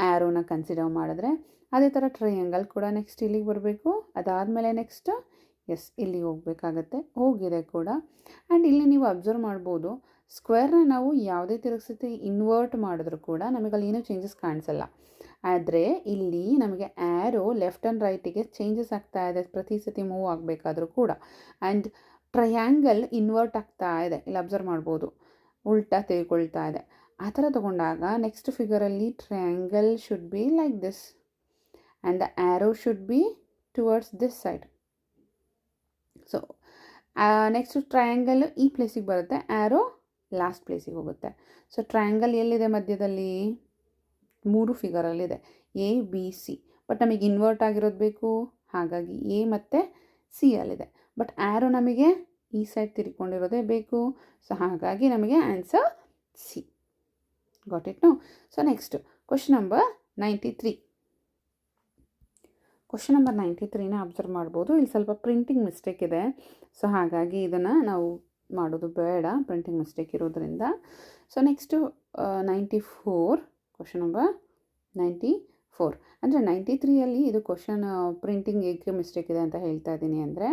ಆ್ಯರೋನ ಕನ್ಸಿಡರ್ ಮಾಡಿದ್ರೆ ಅದೇ ಥರ ಟ್ರಯಾಂಗಲ್ ಕೂಡ ನೆಕ್ಸ್ಟ್ ಇಲ್ಲಿಗೆ ಬರಬೇಕು, ಅದಾದಮೇಲೆ ನೆಕ್ಸ್ಟ್ ಎಸ್ ಇಲ್ಲಿಗೆ ಹೋಗಬೇಕಾಗತ್ತೆ, ಹೋಗಿದೆ ಕೂಡ. ಆ್ಯಂಡ್ ಇಲ್ಲಿ ನೀವು ಅಬ್ಸರ್ವ್ ಮಾಡ್ಬೋದು, ಸ್ಕ್ವೇರ್ನ ನಾವು ಯಾವುದೇ ತಿರುಗಿಸಿ ಇನ್ವರ್ಟ್ ಮಾಡಿದ್ರೂ ಕೂಡ ನಮಗಲ್ಲಿ ಏನೂ ಚೇಂಜಸ್ ಕಾಣಿಸಲ್ಲ. ಆದರೆ ಇಲ್ಲಿ ನಮಗೆ ಆ್ಯರೋ ಲೆಫ್ಟ್ ಆ್ಯಂಡ್ ರೈಟಿಗೆ ಚೇಂಜಸ್ ಆಗ್ತಾ ಇದೆ ಪ್ರತಿ ಸತಿ ಮೂವ್ ಆಗಬೇಕಾದ್ರೂ ಕೂಡ. ಆ್ಯಂಡ್ ಟ್ರಯಾಂಗಲ್ ಇನ್ವರ್ಟ್ ಆಗ್ತಾ ಇದೆ, ಇಲ್ಲಿ ಅಬ್ಸರ್ವ್ ಮಾಡ್ಬೋದು, ಉಲ್ಟಾ ತಿಳ್ಕೊಳ್ತಾ ಇದೆ. ಆ ಥರ ತೊಗೊಂಡಾಗ ನೆಕ್ಸ್ಟ್ ಫಿಗರಲ್ಲಿ triangle should be like this and the arrow should be towards this side. So next triangle ಈ ಪ್ಲೇಸಿಗೆ ಬರುತ್ತೆ, ಆ್ಯರೋ ಲಾಸ್ಟ್ ಪ್ಲೇಸಿಗೆ ಹೋಗುತ್ತೆ. ಸೊ ಟ್ರಯಾಂಗಲ್ ಎಲ್ಲಿದೆ ಮಧ್ಯದಲ್ಲಿ? 3 ಫಿಗರಲ್ಲಿದೆ, ಎ ಬಿ ಸಿ. ಬಟ್ ನಮಗೆ ಇನ್ವರ್ಟ್ ಆಗಿರೋದು ಬೇಕು, ಹಾಗಾಗಿ ಎ ಮತ್ತು ಸಿ ಅಲ್ಲಿದೆ. ಬಟ್ ಆ್ಯರೋ ನಮಗೆ ಈ ಸೈಡ್ ತಿರ್ಕೊಂಡಿರೋದೇ ಬೇಕು, ಸೊ ಹಾಗಾಗಿ ನಮಗೆ answer C. Got it no? So next question number 93. Question number 93ನ ಅಬ್ಸರ್ವ್ ಮಾಡ್ಬೋದು. ಇಲ್ಲಿ ಸ್ವಲ್ಪ ಪ್ರಿಂಟಿಂಗ್ ಮಿಸ್ಟೇಕ್ ಇದೆ, ಸೊ ಹಾಗಾಗಿ ಇದನ್ನು ನಾವು ಮಾಡೋದು ಬೇಡ, ಪ್ರಿಂಟಿಂಗ್ ಮಿಸ್ಟೇಕ್ ಇರೋದ್ರಿಂದ. So next 94, question number 94. ಅಂದರೆ 93ಯಲ್ಲಿ ಇದು ಕ್ವಶನ್ ಪ್ರಿಂಟಿಂಗ್ ಏಕೆ ಮಿಸ್ಟೇಕ್ ಇದೆ ಅಂತ ಹೇಳ್ತಾ ಇದ್ದೀನಿ ಅಂದರೆ,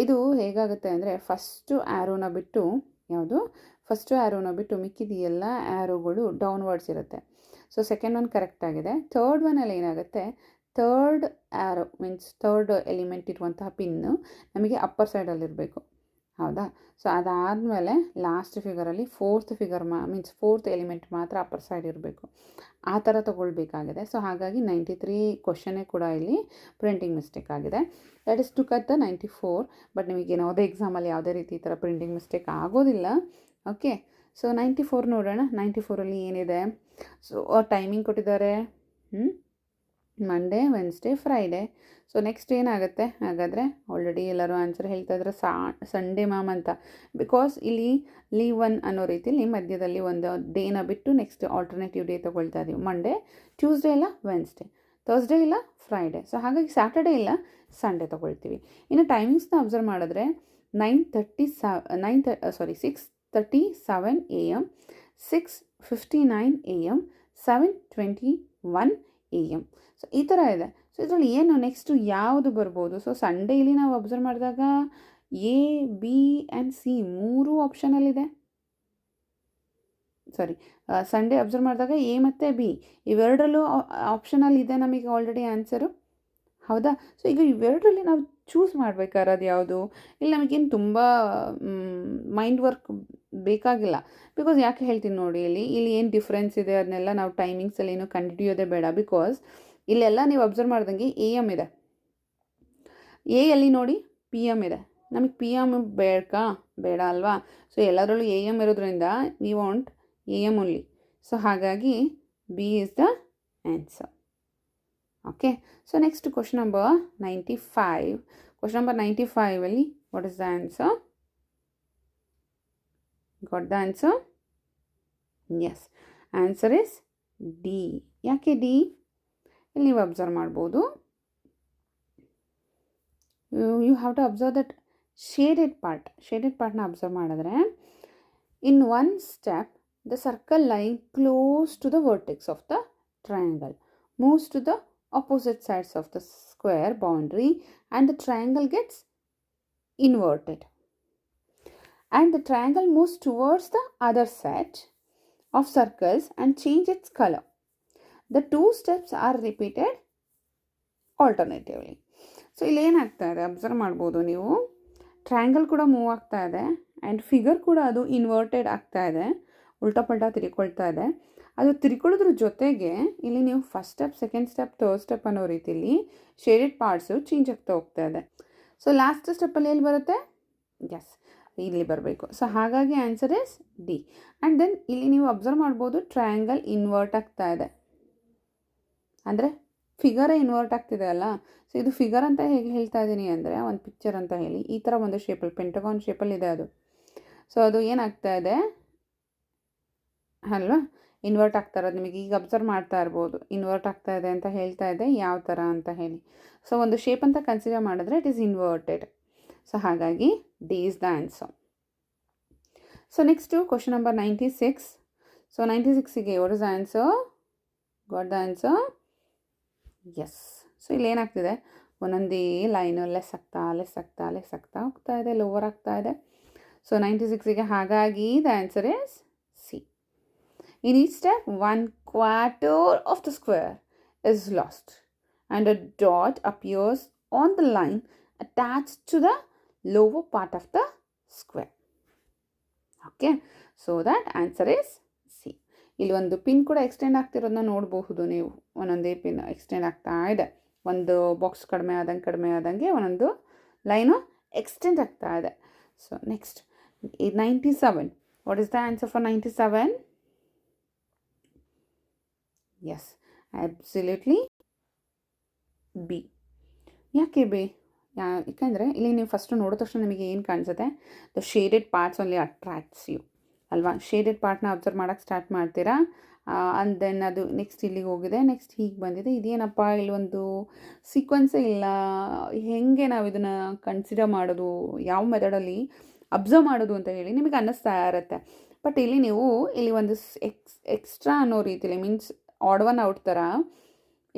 ಇದು ಹೇಗಾಗುತ್ತೆ ಅಂದರೆ ಫಸ್ಟು ಆ್ಯರೋನ ಬಿಟ್ಟು ಮಿಕ್ಕಿದ ಎಲ್ಲ ಆ್ಯರೋಗಳು ಡೌನ್ವರ್ಡ್ಸ್ ಇರುತ್ತೆ. ಸೊ ಸೆಕೆಂಡ್ ಒನ್ ಕರೆಕ್ಟ್ ಆಗಿದೆ. ಥರ್ಡ್ ಒನ್ನಲ್ಲಿ ಏನಾಗುತ್ತೆ, third arrow means third element ಇರುವಂತಹ ಪಿನ್ನು ನಮಗೆ ಅಪ್ಪರ್ ಸೈಡಲ್ಲಿರಬೇಕು, ಹೌದಾ? ಸೊ ಅದಾದಮೇಲೆ ಲಾಸ್ಟ್ ಫಿಗರಲ್ಲಿ ಫೋರ್ತ್ ಎಲಿಮೆಂಟ್ ಮಾತ್ರ ಅಪ್ಪರ್ ಸೈಡ್ ಇರಬೇಕು, ಆ ಥರ ತೊಗೊಳ್ಬೇಕಾಗಿದೆ. ಸೊ ಹಾಗಾಗಿ 93 ಕ್ವಶನ್ನೇ ಕೂಡ ಇಲ್ಲಿ ಪ್ರಿಂಟಿಂಗ್ ಮಿಸ್ಟೇಕ್ ಆಗಿದೆ. That is to cut the 94. But ನಿಮಗೆ ಯಾವುದೇ ಎಕ್ಸಾಮಲ್ಲಿ ಯಾವುದೇ ರೀತಿ ಈ ಥರ ಪ್ರಿಂಟಿಂಗ್ ಮಿಸ್ಟೇಕ್ ಆಗೋದಿಲ್ಲ. ಓಕೆ, ಸೊ 94 ನೋಡೋಣ. 94ಅಲ್ಲಿ ಏನಿದೆ? ಸೊ ಟೈಮಿಂಗ್ ಕೊಟ್ಟಿದ್ದಾರೆ, Monday, Wednesday, Friday. So next ಏನಾಗುತ್ತೆ ಹಾಗಾದರೆ? ಆಲ್ರೆಡಿ ಎಲ್ಲರೂ ಆನ್ಸರ್ ಹೇಳ್ತಾ ಇದ್ದಾರೆ ಸಂಡೇ ಮ್ಯಾಮ್ ಅಂತ. ಬಿಕಾಸ್ ಇಲ್ಲಿ ಲೀವ್ 1 ಅನ್ನೋ ರೀತಿಯಲ್ಲಿ ಮಧ್ಯದಲ್ಲಿ ಒಂದು ಡೇನ ಬಿಟ್ಟು ನೆಕ್ಸ್ಟ್ ಆಲ್ಟರ್ನೇಟಿವ್ ಡೇ ತೊಗೊಳ್ತಾ ಇದ್ದೀವಿ. ಮಂಡೇ, ಟ್ಯೂಸ್ಡೇ ಇಲ್ಲ ವೆನ್ಸ್ಡೇ, ಥರ್ಸ್ಡೇ ಇಲ್ಲ ಫ್ರೈಡೇ. ಸೊ ಹಾಗಾಗಿ ಸ್ಯಾಟರ್ಡೇ ಇಲ್ಲ ಸಂಡೇ ತೊಗೊಳ್ತೀವಿ. ಇನ್ನು ಟೈಮಿಂಗ್ಸ್ನ ಅಬ್ಸರ್ವ್ ಮಾಡಿದ್ರೆ 6:37 AM, 6:59 AM, 7:21 AM. ಸೊ ಈ ಥರ ಇದೆ. ಸೊ ಇದರಲ್ಲಿ ಏನು ನೆಕ್ಸ್ಟು ಯಾವುದು ಬರ್ಬೋದು? ಸೊ ಸಂಡೇ ಇಲ್ಲಿ ನಾವು ಅಬ್ಸರ್ವ್ ಮಾಡಿದಾಗ ಎ, ಬಿ ಆ್ಯಂಡ್ ಸಿ 3 ಆಪ್ಷನಲ್ಲಿದೆ. ಸಾರಿ ಸಂಡೇ ಅಬ್ಸರ್ವ್ ಮಾಡಿದಾಗ ಎ ಮತ್ತು ಬಿ ಇವೆರಡರಲ್ಲೂ ಆಪ್ಷನಲ್ಲಿ ಇದೆ ನಮಗೆ ಆಲ್ರೆಡಿ ಆನ್ಸರು, ಹೌದಾ? ಸೊ ಈಗ ಇವೆರಡರಲ್ಲಿ ನಾವು ಚೂಸ್ ಮಾಡಬೇಕಾರದು ಯಾವುದು? ಇಲ್ಲಿ ನಮಗೇನು ತುಂಬ ಮೈಂಡ್ ವರ್ಕ್ ಬೇಕಾಗಿಲ್ಲ. ಬಿಕಾಸ್ ಯಾಕೆ ಹೇಳ್ತೀನಿ ನೋಡಿ, ಇಲ್ಲಿ ಏನು ಡಿಫ್ರೆನ್ಸ್ ಇದೆ ಅದನ್ನೆಲ್ಲ ನಾವು ಟೈಮಿಂಗ್ಸಲ್ಲಿ ಏನು ಕಂಡುಹಿಡಿಯೋದೇ ಬೇಡ. ಬಿಕಾಸ್ ಇಲ್ಲೆಲ್ಲ ನೀವು ಅಬ್ಸರ್ವ್ ಮಾಡ್ದಂಗೆ ಎ ಎಮ್ ಇದೆ, ಎಲ್ಲಿ ನೋಡಿ ಪಿ ಎಮ್ ಇದೆ. ನಮಗೆ ಪಿ ಎಮ್ ಬೇಡ ಅಲ್ವಾ? ಸೊ ಎಲ್ಲದರಲ್ಲೂ ಎ ಎಮ್ ಇರೋದ್ರಿಂದ we want A M only. So ಹಾಗಾಗಿ B is the answer. Okay, so next question number 95. Question number 95 what is the answer? Got the answer? Yes, answer is D. ಯಾಕೆ D? ಇಲ್ಲಿ ನೀವು observe ಮಾಡ್ಬೋದು, you have to observe that shaded ಪಾರ್ಟ್ನ observe ಮಾಡಿದ್ರೆ, in one step the circle line close to the vertex of the triangle moves to the opposite sides of the square boundary and the triangle gets inverted, and the triangle moves towards the other set of circles and change its color. The two steps are repeated alternatively. So ಇಲ್ಲಿ ಏನಾಗ್ತಾ ಇದೆ observe ಮಾಡ್ಬೋದು ನೀವು, triangle ಕೂಡ move ಆಗ್ತಾ ಇದೆ and figure ಕೂಡ ಅದು ಇನ್ವರ್ಟೆಡ್ ಆಗ್ತಾ ಇದೆ, ಉಲ್ಟಾ ಪಲ್ಟಾ ತಿರ್ಕೊಳ್ತಾ ಇದೆ. ಅದು ತಿರ್ಕೊಳ್ಳೋದ್ರ ಜೊತೆಗೆ ಇಲ್ಲಿ ನೀವು first step, second step, third step ಅನ್ನೋ ರೀತಿಯಲ್ಲಿ ಶೇಡೆಡ್ ಪಾರ್ಟ್ಸು ಚೇಂಜ್ ಆಗ್ತಾ ಹೋಗ್ತಾ ಇದೆ. ಸೊ ಲಾಸ್ಟ್ ಸ್ಟೆಪ್ಪಲ್ಲಿ ಎಲ್ಲಿ ಬರುತ್ತೆ? ಎಸ್, ಇಲ್ಲಿ ಬರಬೇಕು. ಸೊ ಹಾಗಾಗಿ answer is D. And then ಇಲ್ಲಿ ನೀವು ಅಬ್ಸರ್ವ್ ಮಾಡ್ಬೋದು, ಟ್ರಯಾಂಗಲ್ ಇನ್ವರ್ಟ್ ಆಗ್ತಾ ಇದೆ, ಅಂದರೆ ಫಿಗರೇ ಇನ್ವರ್ಟ್ ಆಗ್ತಿದೆ ಅಲ್ಲ. ಸೊ ಇದು ಫಿಗರ್ ಅಂತ ಹೇಗೆ ಹೇಳ್ತಾ ಇದ್ದೀನಿ ಅಂದರೆ, ಒಂದು ಪಿಕ್ಚರ್ ಅಂತ ಹೇಳಿ ಈ ಥರ ಒಂದು ಶೇಪಲ್ಲಿ, ಪೆಂಟಗಾನ್ ಶೇಪಲ್ಲಿ ಇದೆ ಅದು. ಸೊ ಅದು ಏನಾಗ್ತಾ ಇದೆ ಅಲ್ವಾ, ಇನ್ವರ್ಟ್ ಆಗ್ತಾ ಇರೋದು ನಿಮಗೆ ಈಗ ಅಬ್ಸರ್ವ್ ಮಾಡ್ತಾ ಇರ್ಬೋದು. ಇನ್ವರ್ಟ್ ಆಗ್ತಾ ಇದೆ ಅಂತ ಹೇಳ್ತಾ ಇದೆ, ಯಾವ ಥರ ಅಂತ ಹೇಳಿ. ಸೊ ಒಂದು ಶೇಪ್ ಅಂತ ಕನ್ಸಿಡರ್ ಮಾಡಿದ್ರೆ ಇಟ್ ಈಸ್ ಇನ್ವರ್ಟೆಡ್. ಸೊ ಹಾಗಾಗಿ D is the answer. So next question number 96. So 96ಗೆ what is the answer? Got the answer? Yes. So ಇಲ್ಲಿ ಏನಾಗ್ತಿದೆ, ಒಂದೊಂದೇ ಲೈನು ಲೆಸ್ ಆಗ್ತಾ ಹೋಗ್ತಾ ಇದೆ, ಲೋವರ್ ಆಗ್ತಾ ಇದೆ. ಸೊ 96ಗೆ ಹಾಗಾಗಿ the answer is C. In each step, 1/4 of the square is lost and a dot appears on the line attached to the lower part of the square. Okay, so that answer is C. ಇಲ್ಲಿ ಒಂದು pin ಕೂಡ extend ಆಗ್ತಿರೋದನ್ನ ನೋಡಬಹುದು ನೀವು. ಒಂದೊಂದೇ pin extend ಆಗ್ತಾ ಇದೆ, ಒಂದು box ಕಡಿಮೆ ಆದಂಗೆ ಒಂದೊಂದು ಲೈನು ಎಕ್ಸ್ಟೆಂಡ್ ಆಗ್ತಾ ಇದೆ. So next 97. What is the answer for 97? Yes, absolutely B. ಯಾಕೆ ಬಿ? ಯಾಕೆಂದರೆ ಇಲ್ಲಿ ನೀವು ಫಸ್ಟು ನೋಡಿದ ತಕ್ಷಣ ನಿಮಗೆ ಏನು ಕಾಣಿಸುತ್ತೆ? The shaded parts only attracts you ಅಲ್ವಾ? ಶೇಡೆಡ್ ಪಾರ್ಟ್ನ ಅಬ್ಸರ್ವ್ ಮಾಡೋಕ್ಕೆ ಸ್ಟಾರ್ಟ್ ಮಾಡ್ತೀರಾ. ಆ್ಯಂಡ್ ದೆನ್ ಅದು ನೆಕ್ಸ್ಟ್ ಇಲ್ಲಿಗೆ ಹೋಗಿದೆ, ನೆಕ್ಸ್ಟ್ ಹೀಗೆ ಬಂದಿದೆ. ಇದೇನಪ್ಪ, ಇಲ್ಲೊಂದು ಸೀಕ್ವೆನ್ಸೇ ಇಲ್ಲ, ಹೇಗೆ ನಾವು ಇದನ್ನು ಕನ್ಸಿಡರ್ ಮಾಡೋದು, ಯಾವ ಮೆಥಡಲ್ಲಿ ಅಬ್ಸರ್ವ್ ಮಾಡೋದು ಅಂತ ಹೇಳಿ ನಿಮಗೆ ಅನ್ನಿಸ್ತಾ ಇರುತ್ತೆ. ಬಟ್ ಇಲ್ಲಿ ನೀವು ಇಲ್ಲಿ ಒಂದು ಎಕ್ಸ್ಟ್ರಾ ಅನ್ನೋ ರೀತಿಯಲ್ಲಿ, ಮೀನ್ಸ್ ಆಡ್ ಒನ್ ಔಟ್ ಥರ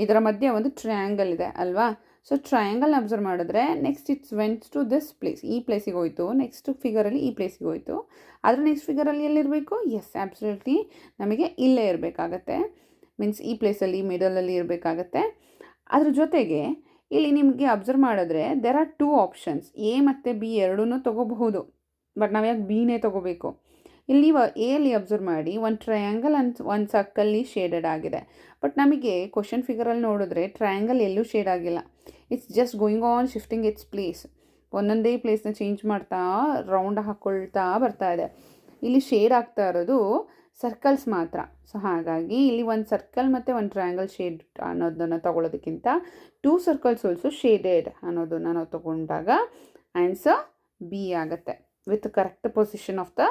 ಇದರ ಮಧ್ಯೆ ಒಂದು ಟ್ರಯಾಂಗಲ್ ಇದೆ ಅಲ್ವಾ? ಸೊ ಟ್ರಯಾಂಗಲ್ನ ಅಬ್ಸರ್ವ್ ಮಾಡಿದ್ರೆ next it's went to this place, ಈ ಪ್ಲೇಸಿಗೆ ಹೋಯಿತು. ನೆಕ್ಸ್ಟ್ ಫಿಗರಲ್ಲಿ ಈ ಪ್ಲೇಸಿಗೆ ಹೋಯಿತು. ಆದರೆ ನೆಕ್ಸ್ಟ್ ಫಿಗರಲ್ಲಿ ಎಲ್ಲಿರಬೇಕು? ಎಸ್, ಆಬ್ಸಲ್ಯೂಟ್ಲಿ ನಮಗೆ ಇಲ್ಲೇ ಇರಬೇಕಾಗತ್ತೆ. ಮೀನ್ಸ್ ಈ ಪ್ಲೇಸಲ್ಲಿ ಮಿಡಲಲ್ಲಿ ಇರಬೇಕಾಗತ್ತೆ. ಅದ್ರ ಜೊತೆಗೆ ಇಲ್ಲಿ ನಿಮಗೆ ಅಬ್ಸರ್ವ್ ಮಾಡಿದ್ರೆ ದೇರ್ ಆರ್ 2 ಆಪ್ಷನ್ಸ್, ಎ ಮತ್ತು ಬಿ ಎರಡೂ ತೊಗೋಬಹುದು. ಬಟ್ ನಾವು ಯಾಕೆ ಬಿನೇ ತೊಗೋಬೇಕು? ಇಲ್ಲಿ ನೀವು ಎಲ್ಲಿ ಅಬ್ಸರ್ವ್ ಮಾಡಿ, ಒಂದು ಟ್ರಯಾಂಗಲ್ ಒಂದು ಸರ್ಕಲ್ಲಿ ಶೇಡೆಡ್ ಆಗಿದೆ. ಬಟ್ ನಮಗೆ ಕ್ವಶನ್ ಫಿಗರಲ್ಲಿ ನೋಡಿದ್ರೆ ಟ್ರಯಾಂಗಲ್ ಎಲ್ಲೂ ಶೇಡ್ ಆಗಿಲ್ಲ. It's just going on shifting it's place. ಒಂದೊಂದೇ ಪ್ಲೇಸ್ನ ಚೇಂಜ್ ಮಾಡ್ತಾ ರೌಂಡ್ ಹಾಕ್ಕೊಳ್ತಾ ಬರ್ತಾ ಇದೆ. ಇಲ್ಲಿ ಶೇಡ್ ಆಗ್ತಾ ಇರೋದು ಸರ್ಕಲ್ಸ್ ಮಾತ್ರ. ಸೊ ಹಾಗಾಗಿ ಇಲ್ಲಿ ಒಂದು ಸರ್ಕಲ್ ಮತ್ತು ಒಂದು ಟ್ರಯಾಂಗಲ್ ಶೇಡ್ ಅನ್ನೋದನ್ನು ತೊಗೊಳೋದಕ್ಕಿಂತ 2 ಸರ್ಕಲ್ಸ್ ಆಲ್ಸೋ ಶೇಡೆಡ್ ಅನ್ನೋದನ್ನು ನಾವು ತೊಗೊಂಡಾಗ ಆನ್ಸರ್ ಬಿ ಆಗುತ್ತೆ, with correct position of the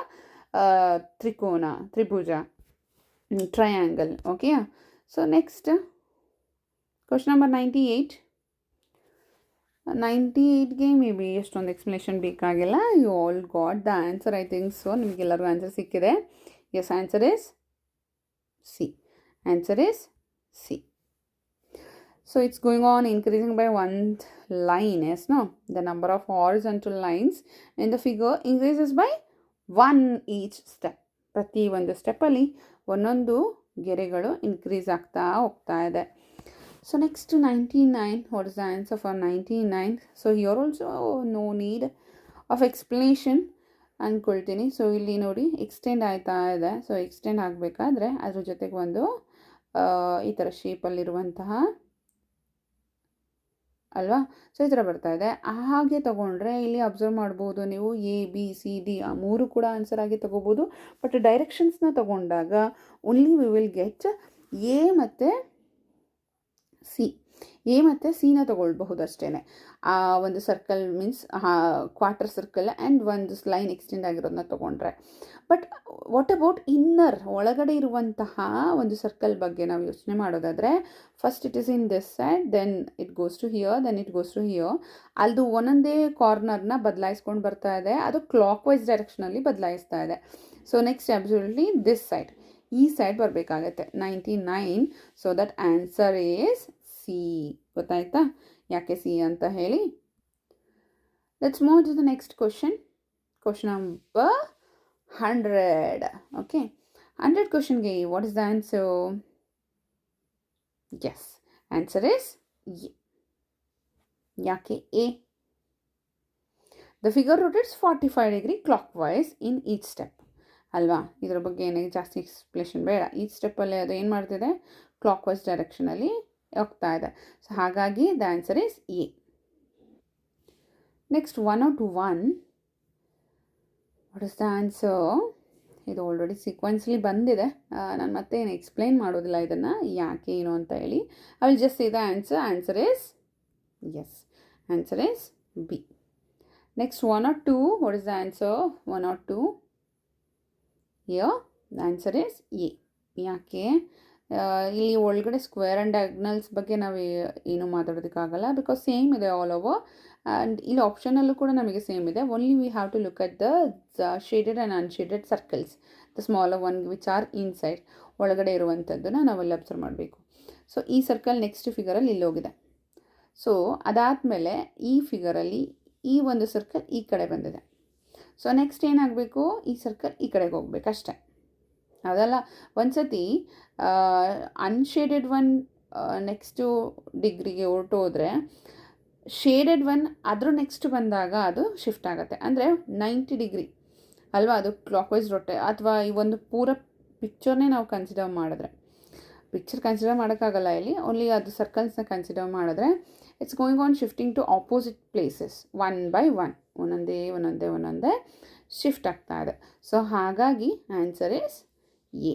ತ್ರಿಭುಜ, triangle. Okay, so next question number 98. 98ಗೆ ಮೇ ಬಿ ಎಷ್ಟೊಂದು ಎಕ್ಸ್ಪ್ಲನೇಷನ್ ಬೇಕಾಗಿಲ್ಲ. You all got the answer, I think so. ನಿಮಗೆಲ್ಲರಿಗೂ ಆನ್ಸರ್ ಸಿಕ್ಕಿದೆ. Yes, answer is C. Answer is C. So it's going on increasing by one line, yes, no? The number of horizontal lines in the figure increases by 1 each step. ಪ್ರತಿ ಒಂದು ಸ್ಟೆಪ್ಪಲ್ಲಿ ಒಂದೊಂದು ಗೆರೆಗಳು increase ಆಗ್ತಾ ಹೋಗ್ತಾ ಇದೆ. So next 99, what is the answer for 99? So here also no need of explanation ಅಂದ್ಕೊಳ್ತೀನಿ. So ಇಲ್ಲಿ ನೋಡಿ ಎಕ್ಸ್ಟೆಂಡ್ ಆಯ್ತಾ ಇದೆ. ಸೊ ಎಕ್ಸ್ಟೆಂಡ್ ಆಗಬೇಕಾದ್ರೆ ಅದ್ರ ಜೊತೆಗೆ ಒಂದು ಈ ಥರ ಶೇಪಲ್ಲಿರುವಂತಹ ಅಲ್ವಾ, ಸೊ ಈ ಥರ ಬರ್ತಾ ಇದೆ. ಹಾಗೆ ತೊಗೊಂಡ್ರೆ ಇಲ್ಲಿ ಅಬ್ಸರ್ವ್ ಮಾಡ್ಬೋದು ನೀವು ABCD ಆ ಮೂರು ಕೂಡ ಆನ್ಸರ್ ಆಗಿ ತೊಗೋಬೋದು. ಬಟ್ ಡೈರೆಕ್ಷನ್ಸ್ನ ತೊಗೊಂಡಾಗ only we will get A ಮತ್ತು ಸಿನ ತೊಗೊಳ್ಬಹುದು ಅಷ್ಟೇ. ಆ ಒಂದು circle means quarter circle and ಒಂದು ಲೈನ್ ಎಕ್ಸ್ಟೆಂಡ್ ಆಗಿರೋದನ್ನ ತೊಗೊಂಡ್ರೆ. ಬಟ್ ವಾಟ್ ಅಬೌಟ್ ಇನ್ನರ್ ಒಳಗಡೆ ಇರುವಂತಹ ಒಂದು ಸರ್ಕಲ್ ಬಗ್ಗೆ ನಾವು ಯೋಚನೆ ಮಾಡೋದಾದರೆ, first it is in this side, then it goes to here, then it goes to here. ಅದು ಒಂದೊಂದೇ ಕಾರ್ನರ್ನ ಬದಲಾಯಿಸ್ಕೊಂಡು ಬರ್ತಾ ಇದೆ, ಅದು ಕ್ಲಾಕ್ ವೈಸ್ ಡೈರೆಕ್ಷನಲ್ಲಿ ಬದಲಾಯಿಸ್ತಾ ಇದೆ. So next absolutely this side, ಈ ಸೈಡ್ ಬರಬೇಕಾಗತ್ತೆ 99. So that answer is C. ಗೊತ್ತಾಯ್ತಾ ಯಾಕೆ ಸಿ ಅಂತ ಹೇಳಿ? Let's move to the next question number 100. Okay, 100 ಕ್ವಶನ್ಗೆ what is the answer? Yes, answer is A. ಯಾಕೆ A? The figure rotates 45 degree clockwise in each step. ಅಲ್ವಾ, ಇದರ ಬಗ್ಗೆ ಏನೇ ಜಾಸ್ತಿ ಎಕ್ಸ್ಪ್ಲೇಷನ್ ಬೇಡ. ಈ ಸ್ಟೆಪ್ಪಲ್ಲಿ ಅದು ಏನು ಮಾಡ್ತಿದೆ, ಕ್ಲಾಕ್ ವೈಸ್ ಡೈರೆಕ್ಷನಲ್ಲಿ ಹೋಗ್ತಾ ಇದೆ. ಸೊ ಹಾಗಾಗಿ the answer is A. Next 101, what is the answer? ಇದು ಆಲ್ರೆಡಿ ಸೀಕ್ವೆನ್ಸ್ಲಿ ಬಂದಿದೆ, ನಾನು ಮತ್ತೆ ಏನು ಎಕ್ಸ್ಪ್ಲೈನ್ ಮಾಡೋದಿಲ್ಲ ಇದನ್ನು ಯಾಕೆ ಏನು ಅಂತ ಹೇಳಿ. I will just say the answer is yes, answer is B. Next 102, what is the answer? 102 here the answer is A. ಯಾಕೆ? ಇಲ್ಲಿ ಒಳಗಡೆ ಸ್ಕ್ವೇರ್ ಆ್ಯಂಡ್ ಡಯಾಗ್ನಲ್ಸ್ ಬಗ್ಗೆ ನಾವು ಏನು ಮಾತಾಡೋದಕ್ಕಾಗಲ್ಲ, ಬಿಕಾಸ್ ಸೇಮ್ ಇದೆ ಆಲ್ ಓವರ್. ಆ್ಯಂಡ್ ಇಲ್ಲಿ ಆಪ್ಷನಲ್ಲೂ ಕೂಡ ನಮಗೆ ಸೇಮ್ ಇದೆ. Only we have to look at the shaded and unshaded circles, the smaller one which are inside, ಒಳಗಡೆ ಇರುವಂಥದ್ದನ್ನು ನಾವೆಲ್ಲ ಅಬ್ಸರ್ವ್ ಮಾಡಬೇಕು. ಸೊ ಈ ಸರ್ಕಲ್ ನೆಕ್ಸ್ಟ್ ಫಿಗರಲ್ಲಿ ಇಲ್ಲಿ ಹೋಗಿದೆ. ಸೊ ಅದಾದಮೇಲೆ ಈ ಫಿಗರಲ್ಲಿ ಈ ಒಂದು ಸರ್ಕಲ್ ಈ ಕಡೆ ಬಂದಿದೆ. ಸೊ ನೆಕ್ಸ್ಟ್ ಏನಾಗಬೇಕು, ಈ ಸರ್ಕಲ್ ಈ ಕಡೆಗೆ ಹೋಗ್ಬೇಕು ಅಷ್ಟೇ, ಅದಲ್ಲ. ಒಂದು ಸತಿ ಅನ್ಶೇಡೆಡ್ ಒನ್ ನೆಕ್ಸ್ಟು ಡಿಗ್ರಿಗೆ ಹೊರಟೋದ್ರೆ ಶೇಡೆಡ್ ಒನ್ ಅದ್ರ ನೆಕ್ಸ್ಟ್ ಬಂದಾಗ ಅದು ಶಿಫ್ಟ್ ಆಗುತ್ತೆ. ಅಂದರೆ 90 ಡಿಗ್ರಿ ಅಲ್ವಾ, ಅದು ಕ್ಲಾಕ್ ವೈಸ್ ರೊಟೆ. ಅಥವಾ ಈ ಒಂದು ಪೂರ ಪಿಕ್ಚರ್ನೇ ನಾವು ಕನ್ಸಿಡರ್ ಮಾಡಿದ್ರೆ, ಪಿಕ್ಚರ್ ಕನ್ಸಿಡರ್ ಮಾಡೋಕ್ಕಾಗಲ್ಲ ಇಲ್ಲಿ, ಓನ್ಲಿ ಅದು ಸರ್ಕಲ್ಸ್ನ ಕನ್ಸಿಡರ್ ಮಾಡಿದ್ರೆ it's going on shifting to opposite places one by one, ಒಂದೊಂದೇ ಶಿಫ್ಟ್ ಆಗ್ತಾ ಇದೆ. ಸೊ ಹಾಗಾಗಿ answer is A.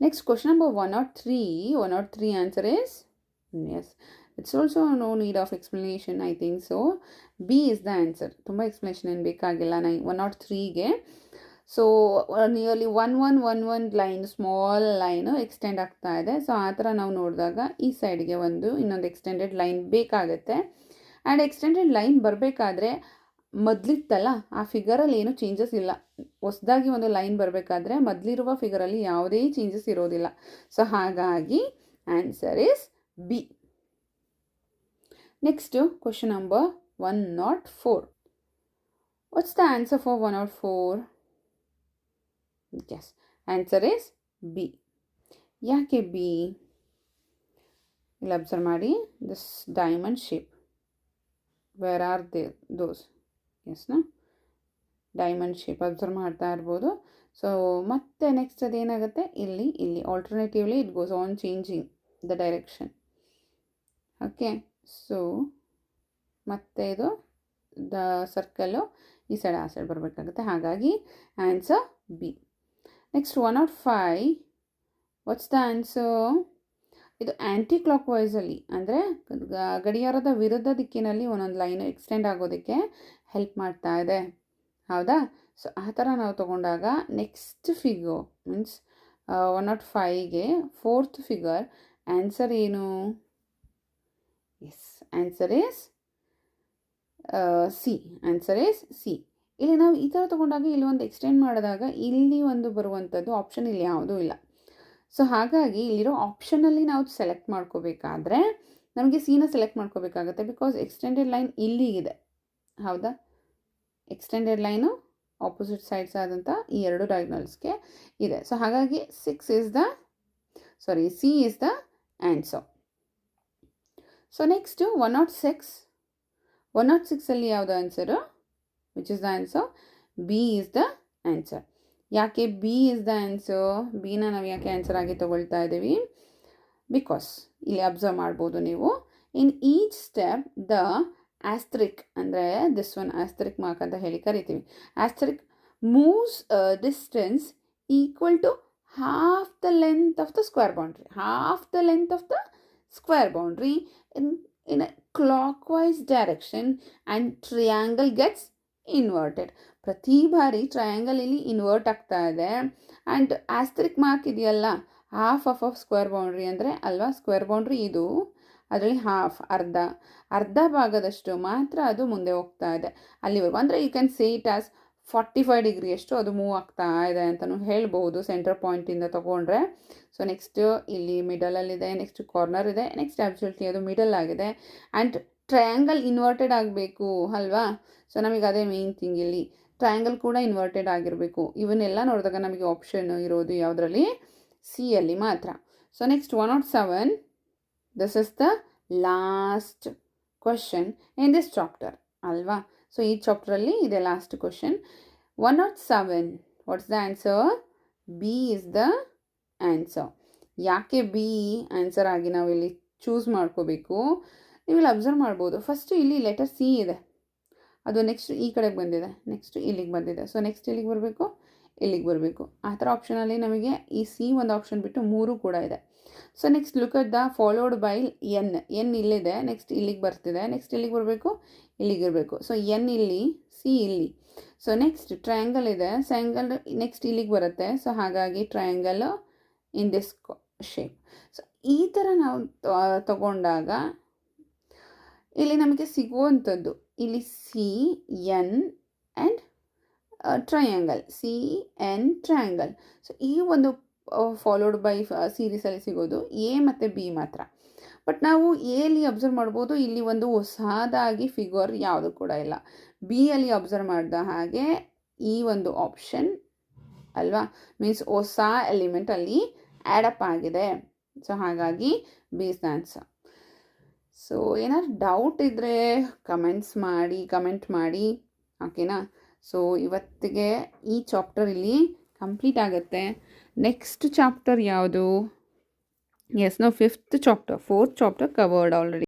Next question number 103 answer is yes. It's also no need of explanation, I think so. B is the answer. ತುಂಬ explanation ಏನು ಬೇಕಾಗಿಲ್ಲ 103ಗೆ. So nearly 1 line, small line extend ಆಗ್ತಾ ಇದೆ. So ಆ ಥರ ನಾವು ನೋಡಿದಾಗ ಈ ಸೈಡ್ಗೆ ಇನ್ನೊಂದು ಎಕ್ಸ್ಟೆಂಡೆಡ್ ಲೈನ್ ಬೇಕಾಗುತ್ತೆ. ಆ್ಯಂಡ್ ಎಕ್ಸ್ಟೆಂಡೆಡ್ ಲೈನ್ ಬರಬೇಕಾದ್ರೆ ಮೊದಲಿತ್ತಲ್ಲ ಆ ಫಿಗರಲ್ಲಿ ಏನೂ ಚೇಂಜಸ್ ಇಲ್ಲ. ಹೊಸದಾಗಿ ಒಂದು ಲೈನ್ ಬರಬೇಕಾದ್ರೆ ಮೊದಲಿರುವ ಫಿಗರಲ್ಲಿ ಯಾವುದೇ ಚೇಂಜಸ್ ಇರೋದಿಲ್ಲ. ಸೊ ಹಾಗಾಗಿ answer is B. Next question number 104. What's the answer for 104? Yes, answer is B. ಯಾಕೆ ಬಿ? ಇಲ್ಲಿ ಅಬ್ಸರ್ವ್ ಮಾಡಿ, this diamond shape, where are those? ಎಸ್ನಾ, ಡೈಮಂಡ್ ಶೇಪ್ ಅಬ್ಸರ್ವ್ ಮಾಡ್ತಾ ಇರ್ಬೋದು. ಸೊ ಮತ್ತೆ ನೆಕ್ಸ್ಟ್ ಅದೇನಾಗುತ್ತೆ, ಇಲ್ಲಿ alternatively it goes on changing the direction. Okay, so ಮತ್ತೆ ಇದು ದ ಸರ್ಕಲ್ಲು ಈ ಸೈಡ್ ಆ ಸೈಡ್ ಬರಬೇಕಾಗುತ್ತೆ. ಹಾಗಾಗಿ answer B. Next 105, what's the answer? ಇದು ಆ್ಯಂಟಿ ಕ್ಲಾಕ್ ವೈಸಲ್ಲಿ, ಅಂದರೆ ಗಡಿಯಾರದ ವಿರುದ್ಧ ದಿಕ್ಕಿನಲ್ಲಿ ಒಂದೊಂದು ಲೈನು ಎಕ್ಸ್ಟೆಂಡ್ ಆಗೋದಕ್ಕೆ ಹೆಲ್ಪ್ ಮಾಡ್ತಾ ಇದೆ, ಹೌದಾ? ಸೊ ಆ ಥರ ನಾವು ತೊಗೊಂಡಾಗ ನೆಕ್ಸ್ಟ್ ಫಿಗರ್ ಮೀನ್ಸ್ 105ಗೆ 4th ಫಿಗರ್ ಆನ್ಸರ್ ಏನು? Yes, answer is C. Answer is C. ಇಲ್ಲಿ ನಾವು ಈ ಥರ ತೊಗೊಂಡಾಗ ಇಲ್ಲಿ ಒಂದು ಎಕ್ಸ್ಟೆಂಡ್ ಮಾಡಿದಾಗ ಇಲ್ಲಿ ಒಂದು ಬರುವಂಥದ್ದು ಆಪ್ಷನ್ ಇಲ್ಲಿ ಯಾವುದೂ ಇಲ್ಲ. ಸೊ ಹಾಗಾಗಿ ಇಲ್ಲಿರೋ ಆಪ್ಷನಲ್ಲಿ ನಾವು ಸೆಲೆಕ್ಟ್ ಮಾಡ್ಕೋಬೇಕಾದ್ರೆ ನಮಗೆ ಸಿನ ಸೆಲೆಕ್ಟ್ ಮಾಡ್ಕೋಬೇಕಾಗತ್ತೆ, ಬಿಕಾಸ್ ಎಕ್ಸ್ಟೆಂಡೆಡ್ ಲೈನ್ ಇಲ್ಲಿಗಿದೆ, ಹೌದಾ? ಎಕ್ಸ್ಟೆಂಡೆಡ್ ಲೈನು ಆಪೋಸಿಟ್ ಸೈಡ್ಸ್ ಆದಂಥ ಈ ಎರಡು ಡಯಾಗ್ನಲ್ಸ್ಗೆ ಇದೆ. ಸೊ ಹಾಗಾಗಿ C is the answer. So next 106 ಯಾವುದು answer? Which is the answer? B is the answer. ಯಾಕೆ ಬಿ ಇಸ್ ದ ಆನ್ಸರ್? ಬಿನ ನಾವು ಯಾಕೆ ಆನ್ಸರ್ ಆಗಿ ತಗೊಳ್ತಾ ಇದ್ದೀವಿ? ಬಿಕಾಸ್ ಇಲ್ಲಿ ಅಬ್ಸರ್ವ್ ಮಾಡ್ಬೋದು ನೀವು, in each step the asterisk ಅಂದರೆ ದಿಸ್ ಒನ್ ಆಸ್ಟ್ರಿಕ್ ಮಾರ್ಕ್ ಅಂತ ಹೇಳಿ ಕರಿತೀವಿ. Asterisk moves distance equal to half the length of the square boundary. Half the length of the square boundary in a clockwise direction and triangle gets inverted. ಪ್ರತಿ ಬಾರಿ triangle ಇಲ್ಲಿ invert ಆಗ್ತಾ ಇದೆ. And asterisk mark ಇದೆಯಲ್ಲ, half of square boundary ಅಂದರೆ ಅಲ್ವಾ, square boundary ಇದು, ಅದರಲ್ಲಿ ಅರ್ಧ ಭಾಗದಷ್ಟು ಮಾತ್ರ ಅದು ಮುಂದೆ ಹೋಗ್ತಾ ಇದೆ ಅಲ್ಲಿವರೆಗೂ. ಅಂದರೆ you can say it as 45 degree ಅಷ್ಟು ಅದು ಮೂವ್ ಆಗ್ತಾ ಇದೆ ಅಂತಲೂ ಹೇಳ್ಬೋದು ಸೆಂಟರ್ ಪಾಯಿಂಟಿಂದ ತೊಗೊಂಡ್ರೆ. ಸೊ ನೆಕ್ಸ್ಟ್ ಇಲ್ಲಿ ಮಿಡಲಲ್ಲಿದೆ, ನೆಕ್ಸ್ಟ್ ಕಾರ್ನರ್ ಇದೆ, ನೆಕ್ಸ್ಟ್ ಅಬ್ಸಲ್ಯೂಟ್ಲಿ ಅದು ಮಿಡಲ್ ಆಗಿದೆ. ಆ್ಯಂಡ್ ಟ್ರಯಾಂಗಲ್ ಇನ್ವರ್ಟೆಡ್ ಆಗಬೇಕು ಅಲ್ವಾ. ಸೊ ನಮಗೆ ಅದೇ ಮೇನ್ ಥಿಂಗ್, ಇಲ್ಲಿ ಟ್ರಯಾಂಗಲ್ ಕೂಡ ಇನ್ವರ್ಟೆಡ್ ಆಗಿರಬೇಕು. ಇವನ್ನೆಲ್ಲ ನೋಡಿದಾಗ ನಮಗೆ ಆಪ್ಷನ್ ಇರೋದು ಯಾವುದರಲ್ಲಿ? ಸಿ ಅಲ್ಲಿ ಮಾತ್ರ. So next 107, this is the last question in this chapter ಅಲ್ವಾ. ಸೊ ಈ ಚಾಪ್ಟ್ರಲ್ಲಿ ಇದೆ last question. 107, what's the answer? B is the answer. ಯಾಕೆ ಬಿ ಆನ್ಸರ್ ಆಗಿ ನಾವು ಇಲ್ಲಿ ಚೂಸ್ ಮಾಡ್ಕೋಬೇಕು? ನೀವು ಇಲ್ಲಿ ಅಬ್ಸರ್ವ್ ಮಾಡ್ಬೋದು. ಫಸ್ಟು ಇಲ್ಲಿ ಲೆಟರ್ ಸಿ ಇದೆ, ಅದು ನೆಕ್ಸ್ಟ್ ಈ ಕಡೆಗೆ ಬಂದಿದೆ, ನೆಕ್ಸ್ಟ್ ಇಲ್ಲಿಗೆ ಬಂದಿದೆ. ಸೊ ನೆಕ್ಸ್ಟ್ ಇಲ್ಲಿಗೆ ಬರಬೇಕು, ಆ ಥರ ಆಪ್ಷನಲ್ಲಿ ನಮಗೆ ಈ ಸಿ ಒಂದು ಆಪ್ಷನ್ ಬಿಟ್ಟು 3 ಕೂಡ ಇದೆ. So next look at the followed by N ಇಲ್ಲಿದೆ, ನೆಕ್ಸ್ಟ್ ಇಲ್ಲಿಗೆ ಬರ್ತಿದೆ, ನೆಕ್ಸ್ಟ್ ಇಲ್ಲಿಗೆ ಇರಬೇಕು. ಸೊ ಎನ್ ಇಲ್ಲಿ, ಸಿ ಇಲ್ಲಿ. ಸೊ ನೆಕ್ಸ್ಟ್ ಟ್ರಯಾಂಗಲ್ ಇದೆ, ಟ್ರಯಾಂಗಲ್ ನೆಕ್ಸ್ಟ್ ಇಲ್ಲಿಗೆ ಬರುತ್ತೆ. ಸೊ ಹಾಗಾಗಿ triangle in this shape. So ಈ ಥರ ನಾವು ತಗೊಂಡಾಗ ಇಲ್ಲಿ ನಮಗೆ ಸಿಗುವಂಥದ್ದು ಇಲ್ಲಿ C N and triangle, C N triangle. So ಈ ಒಂದು ಫಾಲೋಡ್ ಬೈ ಸೀರೀಸಲ್ಲಿ ಸಿಗೋದು ಎ ಮತ್ತು ಬಿ ಮಾತ್ರ. ಬಟ್ ನಾವು ಎಲ್ಲಿ ಅಬ್ಸರ್ವ್ ಮಾಡ್ಬೋದು, ಇಲ್ಲಿ ಒಂದು ಹೊಸದಾಗಿ ಫಿಗರ್ ಯಾವುದು ಕೂಡ ಇಲ್ಲ. ಬಿ ಅಲ್ಲಿ ಅಬ್ಸರ್ವ್ ಮಾಡಿದ ಹಾಗೆ ಈ ಒಂದು ಆಪ್ಷನ್ ಅಲ್ವಾ, ಮೀನ್ಸ್ ಹೊಸ ಎಲಿಮೆಂಟ್ ಅಲ್ಲಿ ಆ್ಯಡಪ್ ಆಗಿದೆ. ಸೊ ಹಾಗಾಗಿ B is the answer. So ಏನಾದ್ರು ಡೌಟ್ ಇದ್ದರೆ ಕಮೆಂಟ್ ಮಾಡಿ ಓಕೆನಾ. ಸೊ ಇವತ್ತಿಗೆ ಈ ಚಾಪ್ಟರ್ ಇಲ್ಲಿ ಕಂಪ್ಲೀಟ್ ಆಗುತ್ತೆ. ನೆಕ್ಸ್ಟ್ ಚಾಪ್ಟರ್ ಯಾವುದು? ಎಸ್ ನಾವು 4th ಚಾಪ್ಟರ್ ಕವರ್ಡ್ ಆಲ್ರೆಡಿ.